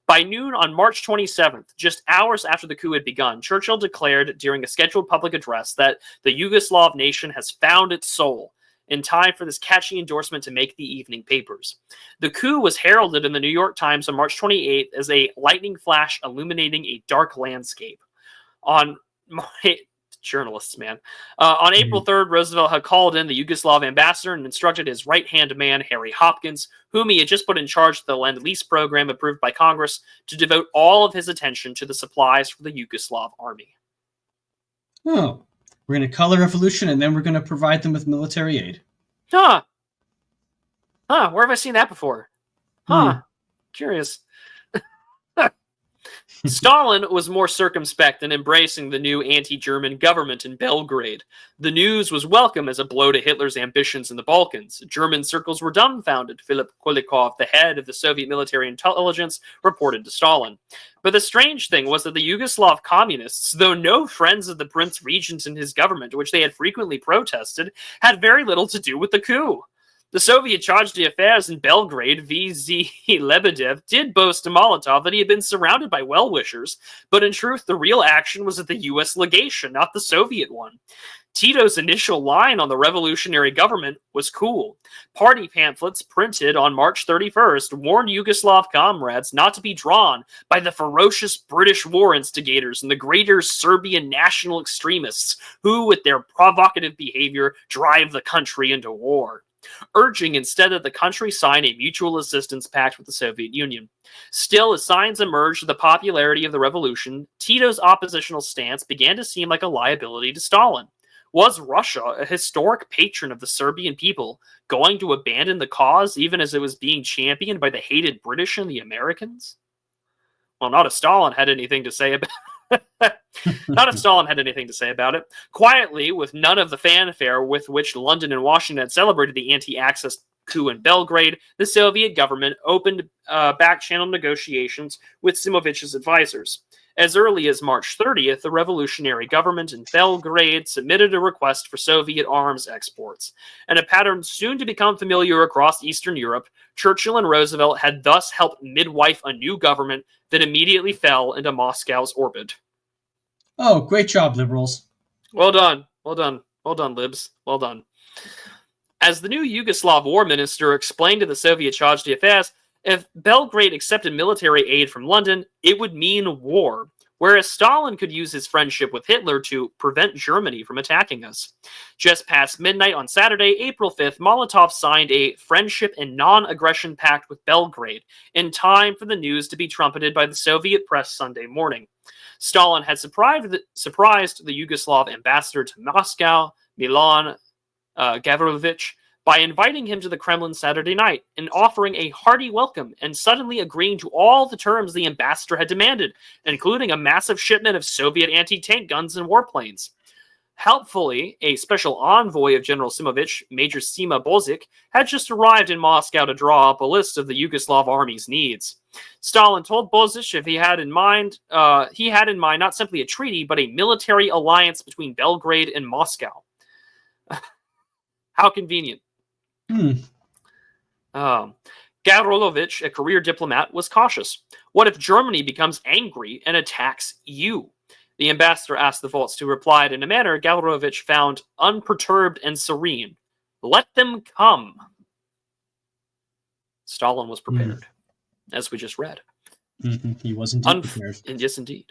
By noon on March 27th, just hours after the coup had begun, Churchill declared during a scheduled public address that the Yugoslav nation has found its soul, in time for this catchy endorsement to make the evening papers. The coup was heralded in the New York Times on March 28th as a lightning flash illuminating a dark landscape. On journalists, man. On April 3rd, Roosevelt had called in the Yugoslav ambassador and instructed his right-hand man, Harry Hopkins, whom he had just put in charge of the Lend-lease program approved by Congress, to devote all of his attention to the supplies for the Yugoslav army. Oh. We're going to color revolution, and then we're going to provide them with military aid. Where have I seen that before? Curious. Stalin was more circumspect in embracing the new anti-German government in Belgrade. The news was welcome as a blow to Hitler's ambitions in the Balkans. German circles were dumbfounded. Philip Kulikov, the head of the Soviet military intelligence, reported to Stalin. But the strange thing was that the Yugoslav communists, though no friends of the Prince Regent and his government, which they had frequently protested, had very little to do with the coup. The Soviet charge d'affaires in Belgrade, V.Z. Lebedev, did boast to Molotov that he had been surrounded by well-wishers, but in truth, the real action was at the U.S. legation, not the Soviet one. Tito's initial line on the revolutionary government was cool. Party pamphlets printed on March 31st warned Yugoslav comrades not to be drawn by the ferocious British war instigators and the greater Serbian national extremists who, with their provocative behavior, drive the country into war, urging instead that the country sign a mutual assistance pact with the Soviet Union. Still, as signs emerged of the popularity of the revolution, Tito's oppositional stance began to seem like a liability to Stalin. Was Russia, a historic patron of the Serbian people, going to abandon the cause even as it was being championed by the hated British and the Americans? Well, not if Stalin had anything to say about not if Stalin had anything to say about it. Quietly, with none of the fanfare with which London and Washington had celebrated the anti-Axis coup in Belgrade, the Soviet government opened back-channel negotiations with Simovich's advisors. As early as March 30th, the revolutionary government in Belgrade submitted a request for Soviet arms exports. And a pattern soon to become familiar across Eastern Europe, Churchill and Roosevelt had thus helped midwife a new government that immediately fell into Moscow's orbit. Oh, great job, liberals. Well done. Well done. Well done, libs. Well done. As the new Yugoslav war minister explained to the Soviet Charge d'Affaires, if Belgrade accepted military aid from London, it would mean war, whereas Stalin could use his friendship with Hitler to prevent Germany from attacking us. Just past midnight on Saturday, April 5th, Molotov signed a friendship and non-aggression pact with Belgrade, in time for the news to be trumpeted by the Soviet press Sunday morning. Stalin had surprised the Yugoslav ambassador to Moscow, Milan Gavrilovich, by inviting him to the Kremlin Saturday night and offering a hearty welcome and suddenly agreeing to all the terms the ambassador had demanded, including a massive shipment of Soviet anti-tank guns and warplanes. Helpfully, a special envoy of General Simovic, Major Sima Bozic, had just arrived in Moscow to draw up a list of the Yugoslav army's needs. Stalin told Bozic if he had in mind not simply a treaty, but a military alliance between Belgrade and Moscow. How convenient. Gavrilovich, a career diplomat, was cautious. What if Germany becomes angry and attacks you? The ambassador asked the Volts, who replied in a manner Gavrilovich found unperturbed and serene. Let them come. Stalin was prepared, as we just read. He wasn't prepared. Yes, indeed.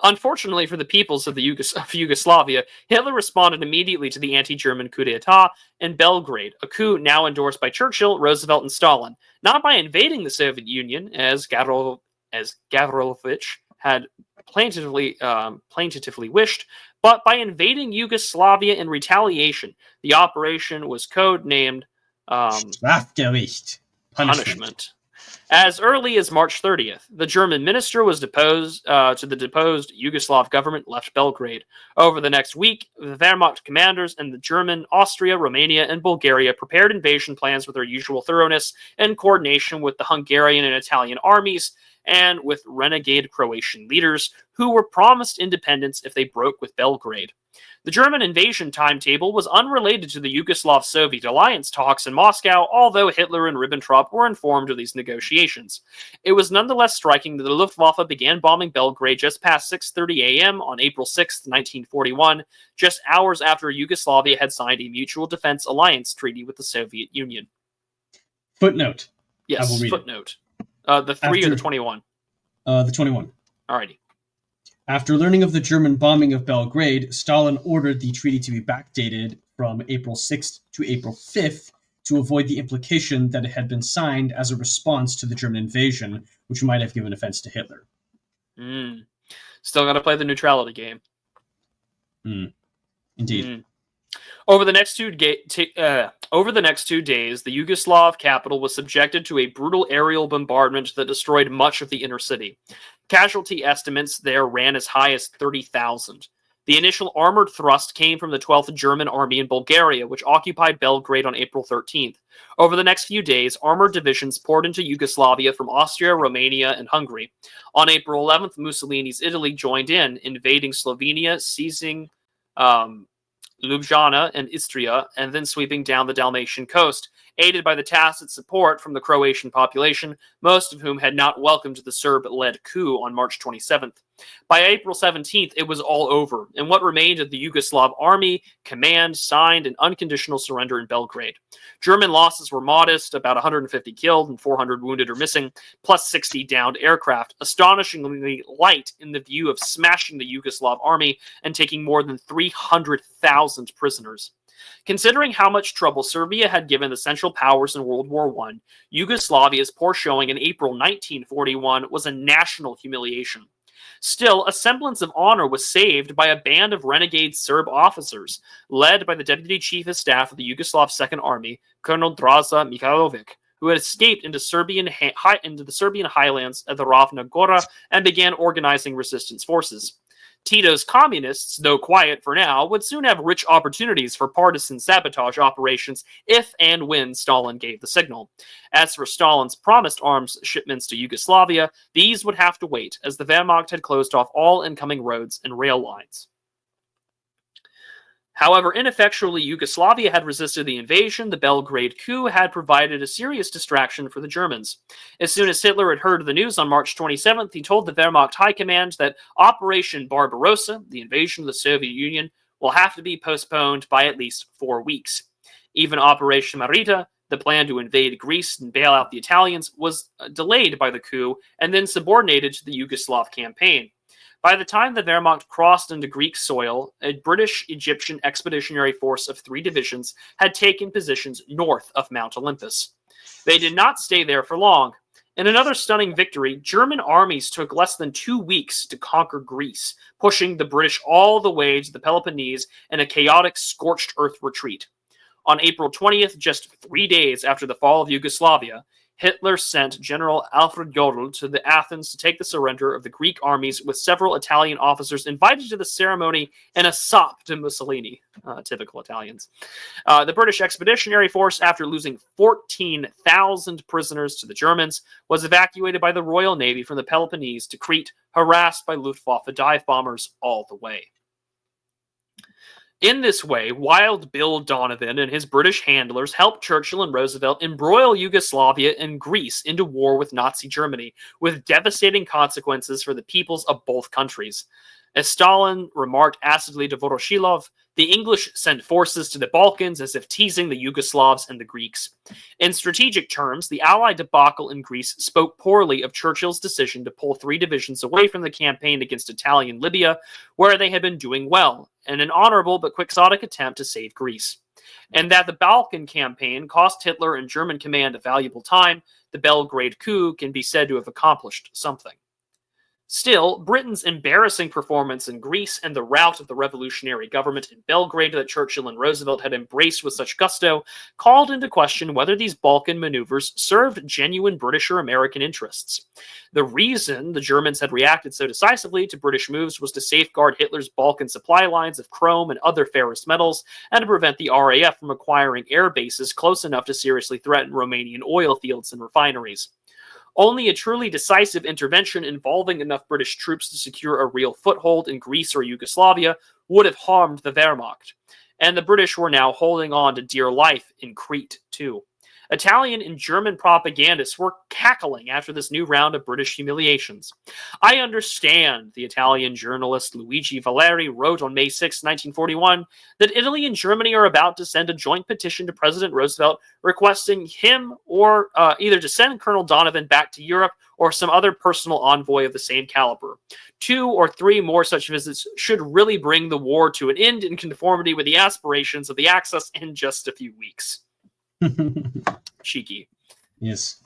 Unfortunately for the peoples of Yugoslavia, Hitler responded immediately to the anti-German coup d'etat in Belgrade, a coup now endorsed by Churchill, Roosevelt, and Stalin, not by invading the Soviet Union, as Gavrilovich had plaintively wished, but by invading Yugoslavia in retaliation. The operation was codenamed Strafgericht, punishment. As early as March 30th, the German minister was deposed to the deposed Yugoslav government left Belgrade. Over the next week, the Wehrmacht commanders and the German, Austria, Romania, and Bulgaria prepared invasion plans with their usual thoroughness and coordination with the Hungarian and Italian armies and with renegade Croatian leaders who were promised independence if they broke with Belgrade. The German invasion timetable was unrelated to the Yugoslav-Soviet alliance talks in Moscow, although Hitler and Ribbentrop were informed of these negotiations. It was nonetheless striking that the Luftwaffe began bombing Belgrade just past 6:30 a.m. on April 6, 1941, just hours after Yugoslavia had signed a mutual defense alliance treaty with the Soviet Union. Footnote. Yes, footnote. The 3 or the 21? The 21. Alrighty. After learning of the German bombing of Belgrade, Stalin ordered the treaty to be backdated from April 6th to April 5th to avoid the implication that it had been signed as a response to the German invasion, which might have given offense to Hitler. Still got to play the neutrality game. Indeed. Over the next 2 days, the Yugoslav capital was subjected to a brutal aerial bombardment that destroyed much of the inner city. Casualty estimates there ran as high as 30,000. The initial armored thrust came from the 12th German Army in Bulgaria, which occupied Belgrade on April 13th. Over the next few days, armored divisions poured into Yugoslavia from Austria, Romania, and Hungary. On April 11th, Mussolini's Italy joined in, invading Slovenia, seizing Ljubljana and Istria, and then sweeping down the Dalmatian coast, aided by the tacit support from the Croatian population, most of whom had not welcomed the Serb-led coup on March 27th. By April 17th, it was all over, and what remained of the Yugoslav army command signed an unconditional surrender in Belgrade. German losses were modest, about 150 killed and 400 wounded or missing, plus 60 downed aircraft, astonishingly light in the view of smashing the Yugoslav army and taking more than 300,000 prisoners. Considering how much trouble Serbia had given the Central Powers in World War I, Yugoslavia's poor showing in April 1941 was a national humiliation. Still, a semblance of honor was saved by a band of renegade Serb officers, led by the Deputy Chief of Staff of the Yugoslav Second Army, Colonel Draza Mihailovic, who had escaped into the Serbian highlands at the Ravna Gora and began organizing resistance forces. Tito's communists, though quiet for now, would soon have rich opportunities for partisan sabotage operations if and when Stalin gave the signal. As for Stalin's promised arms shipments to Yugoslavia, these would have to wait, as the Wehrmacht had closed off all incoming roads and rail lines. However ineffectually Yugoslavia had resisted the invasion, the Belgrade coup had provided a serious distraction for the Germans. As soon as Hitler had heard the news on March 27th, he told the Wehrmacht High Command that Operation Barbarossa, the invasion of the Soviet Union, will have to be postponed by at least 4 weeks. Even Operation Marita, the plan to invade Greece and bail out the Italians, was delayed by the coup and then subordinated to the Yugoslav campaign. By the time the Wehrmacht crossed into Greek soil, a British-Egyptian expeditionary force of 3 divisions had taken positions north of Mount Olympus. They did not stay there for long. In another stunning victory, German armies took less than 2 weeks to conquer Greece, pushing the British all the way to the Peloponnese in a chaotic scorched earth retreat. On April 20th, just 3 days after the fall of Yugoslavia, Hitler sent General Alfred Jodl to Athens to take the surrender of the Greek armies, with several Italian officers invited to the ceremony in a sop to Mussolini. Typical Italians. The British Expeditionary Force, after losing 14,000 prisoners to the Germans, was evacuated by the Royal Navy from the Peloponnese to Crete, harassed by Luftwaffe dive bombers all the way. In this way, Wild Bill Donovan and his British handlers helped Churchill and Roosevelt embroil Yugoslavia and Greece into war with Nazi Germany, with devastating consequences for the peoples of both countries. As Stalin remarked acidly to Voroshilov, the English sent forces to the Balkans as if teasing the Yugoslavs and the Greeks. In strategic terms, the Allied debacle in Greece spoke poorly of Churchill's decision to pull 3 divisions away from the campaign against Italian Libya, where they had been doing well, in an honorable but quixotic attempt to save Greece. And that the Balkan campaign cost Hitler and German command a valuable time, the Belgrade coup can be said to have accomplished something. Still, Britain's embarrassing performance in Greece and the rout of the revolutionary government in Belgrade that Churchill and Roosevelt had embraced with such gusto called into question whether these Balkan maneuvers served genuine British or American interests. The reason the Germans had reacted so decisively to British moves was to safeguard Hitler's Balkan supply lines of chrome and other ferrous metals, and to prevent the RAF from acquiring air bases close enough to seriously threaten Romanian oil fields and refineries. Only a truly decisive intervention involving enough British troops to secure a real foothold in Greece or Yugoslavia would have harmed the Wehrmacht. And the British were now holding on to dear life in Crete, too. Italian and German propagandists were cackling after this new round of British humiliations. I understand, the Italian journalist Luigi Valeri wrote on May 6, 1941, that Italy and Germany are about to send a joint petition to President Roosevelt requesting him or either to send Colonel Donovan back to Europe or some other personal envoy of the same caliber. 2 or 3 more such visits should really bring the war to an end in conformity with the aspirations of the Axis in just a few weeks. Cheeky. Yes.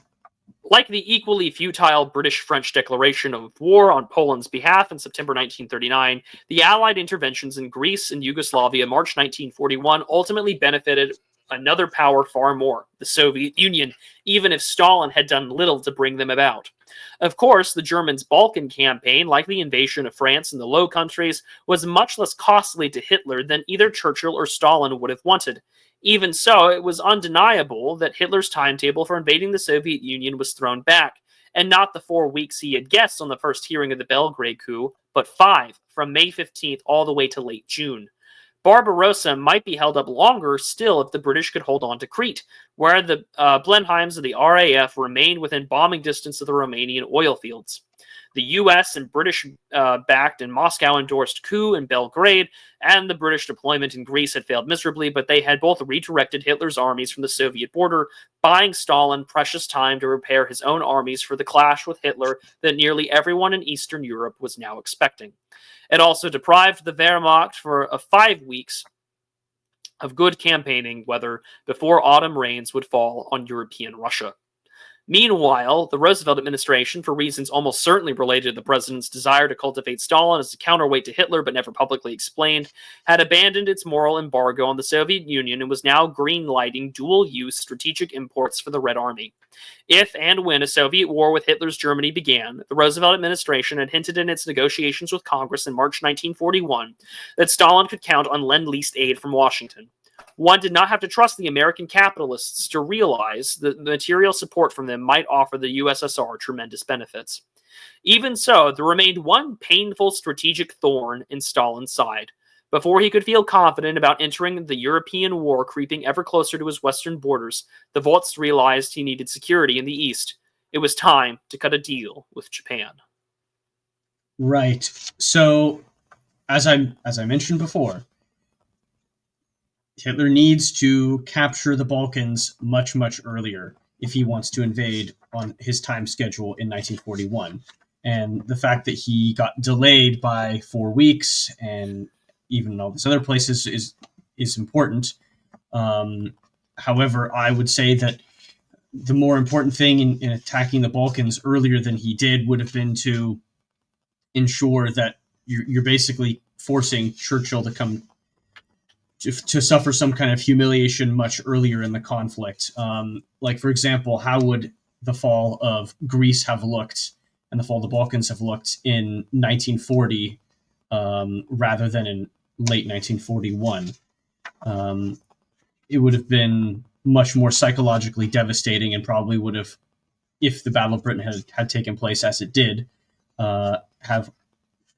Like the equally futile British-French declaration of war on Poland's behalf in September 1939, the Allied interventions in Greece and Yugoslavia in March 1941 ultimately benefited another power far more, the Soviet Union, even if Stalin had done little to bring them about. Of course, the Germans' Balkan campaign, like the invasion of France and the Low Countries, was much less costly to Hitler than either Churchill or Stalin would have wanted. Even so, it was undeniable that Hitler's timetable for invading the Soviet Union was thrown back, and not the 4 weeks he had guessed on the first hearing of the Belgrade coup, but 5, from May 15th all the way to late June. Barbarossa might be held up longer still if the British could hold on to Crete, where the Blenheims of the RAF remained within bombing distance of the Romanian oil fields. The US and British-backed and Moscow-endorsed coup in Belgrade and the British deployment in Greece had failed miserably, but they had both redirected Hitler's armies from the Soviet border, buying Stalin precious time to prepare his own armies for the clash with Hitler that nearly everyone in Eastern Europe was now expecting. It also deprived the Wehrmacht for 5 weeks of good campaigning weather before autumn rains would fall on European Russia. Meanwhile, the Roosevelt administration, for reasons almost certainly related to the president's desire to cultivate Stalin as a counterweight to Hitler but never publicly explained, had abandoned its moral embargo on the Soviet Union and was now green-lighting dual-use strategic imports for the Red Army. If and when a Soviet war with Hitler's Germany began, the Roosevelt administration had hinted in its negotiations with Congress in March 1941 that Stalin could count on Lend-lease aid from Washington. One did not have to trust the American capitalists to realize that the material support from them might offer the USSR tremendous benefits. Even so, there remained one painful strategic thorn in Stalin's side. Before he could feel confident about entering the European war creeping ever closer to his western borders, the Volts realized he needed security in the East. It was time to cut a deal with Japan. Right. So, as I mentioned before, Hitler needs to capture the Balkans much, much earlier if he wants to invade on his time schedule in 1941. And the fact that he got delayed by 4 weeks and even all these other places is important. However, I would say that the more important thing in attacking the Balkans earlier than he did would have been to ensure that you're basically forcing Churchill to come to suffer some kind of humiliation much earlier in the conflict. Like, for example, how would the fall of Greece have looked and the fall of the Balkans have looked in 1940 rather than in late 1941? It would have been much more psychologically devastating and probably would have, if the Battle of Britain had taken place as it did, have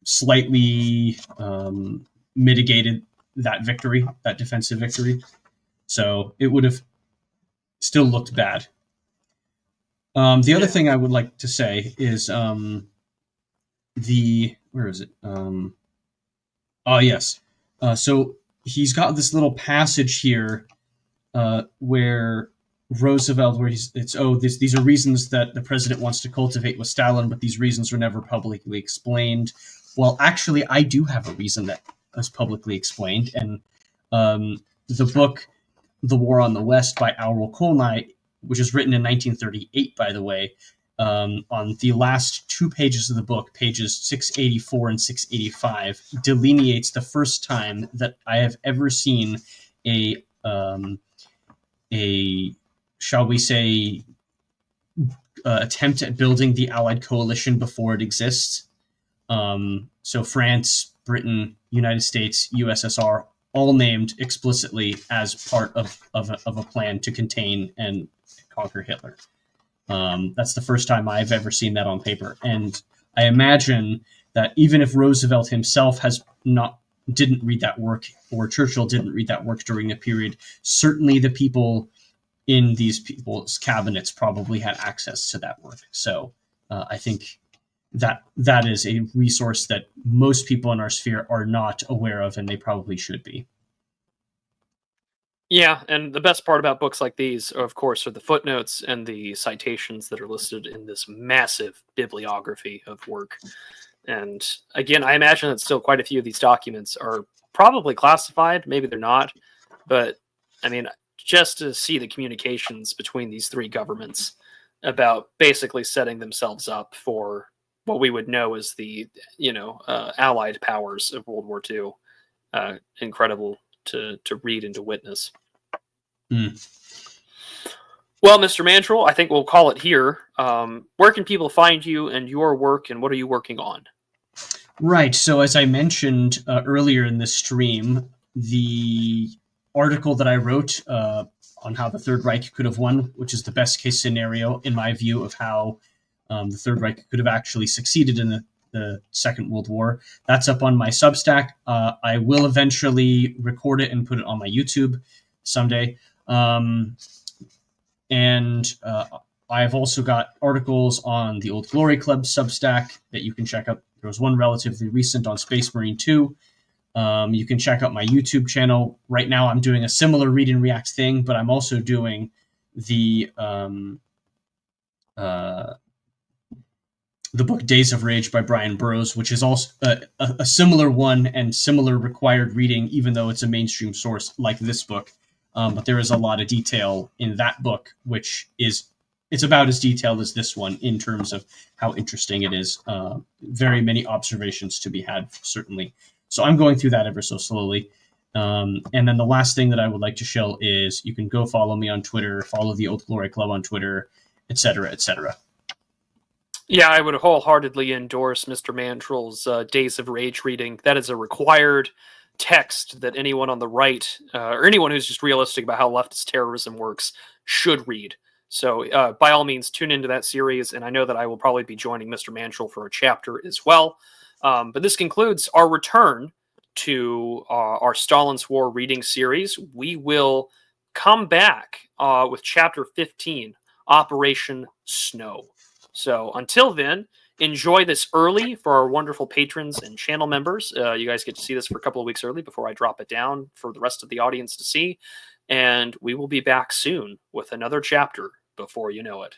slightly mitigated that victory, that defensive victory. So it would have still looked bad. The other thing I would like to say is where is it? Yes. So he's got this little passage here where Roosevelt, where these are reasons that the president wants to cultivate with Stalin, but these reasons are never publicly explained. Well, actually, I do have a reason that was publicly explained, and the book "The War on the West" by Aurel Kolnai, which was written in 1938, by the way, on the last 2 pages of the book, pages 684 and 685, delineates the first time that I have ever seen a shall we say, attempt at building the Allied coalition before it exists. So France, Britain, United States, USSR, all named explicitly as part of a plan to contain and conquer Hitler. That's the first time I've ever seen that on paper. And I imagine that even if Roosevelt himself didn't read that work, or Churchill didn't read that work during the period, certainly the people in these people's cabinets probably had access to that work. So I think that is a resource that most people in our sphere are not aware of, and they probably should be. Yeah, and the best part about books like these, of course, are the footnotes and the citations that are listed in this massive bibliography of work. And again, I imagine that still quite a few of these documents are probably classified. Maybe they're not. But, I mean, just to see the communications between these three governments about basically setting themselves up for what we would know as the, Allied powers of World War II. Incredible to read and to witness. Well, Mr. Mandrill, I think we'll call it here. Where can people find you and your work, and what are you working on? Right. So as I mentioned earlier in this stream, the article that I wrote on how the Third Reich could have won, which is the best case scenario in my view of how the Third Reich could have actually succeeded in the Second World War. That's up on my Substack. I will eventually record it and put it on my YouTube someday. And I've also got articles on the Old Glory Club Substack that you can check out. There was one relatively recent on Space Marine 2. You can check out my YouTube channel. Right now I'm doing a similar Read and React thing, but I'm also doing the book Days of Rage by Brian Burroughs, which is also a similar one and similar required reading, even though it's a mainstream source like this book. But there is a lot of detail in that book, which is it's about as detailed as this one in terms of how interesting it is. Very many observations to be had, certainly. So I'm going through that ever so slowly. And then the last thing that I would like to show is you can go follow me on Twitter, follow the Old Glory Club on Twitter, etc., etc. Yeah, I would wholeheartedly endorse Mr. Mandrill's Days of Rage reading. That is a required text that anyone on the right, or anyone who's just realistic about how leftist terrorism works, should read. So by all means, tune into that series, and I know that I will probably be joining Mr. Mandrill for a chapter as well. But this concludes our return to our Stalin's War reading series. We will come back with Chapter 15, Operation Snow. So until then, enjoy this early for our wonderful patrons and channel members. You guys get to see this for a couple of weeks early before I drop it down for the rest of the audience to see. And we will be back soon with another chapter before you know it.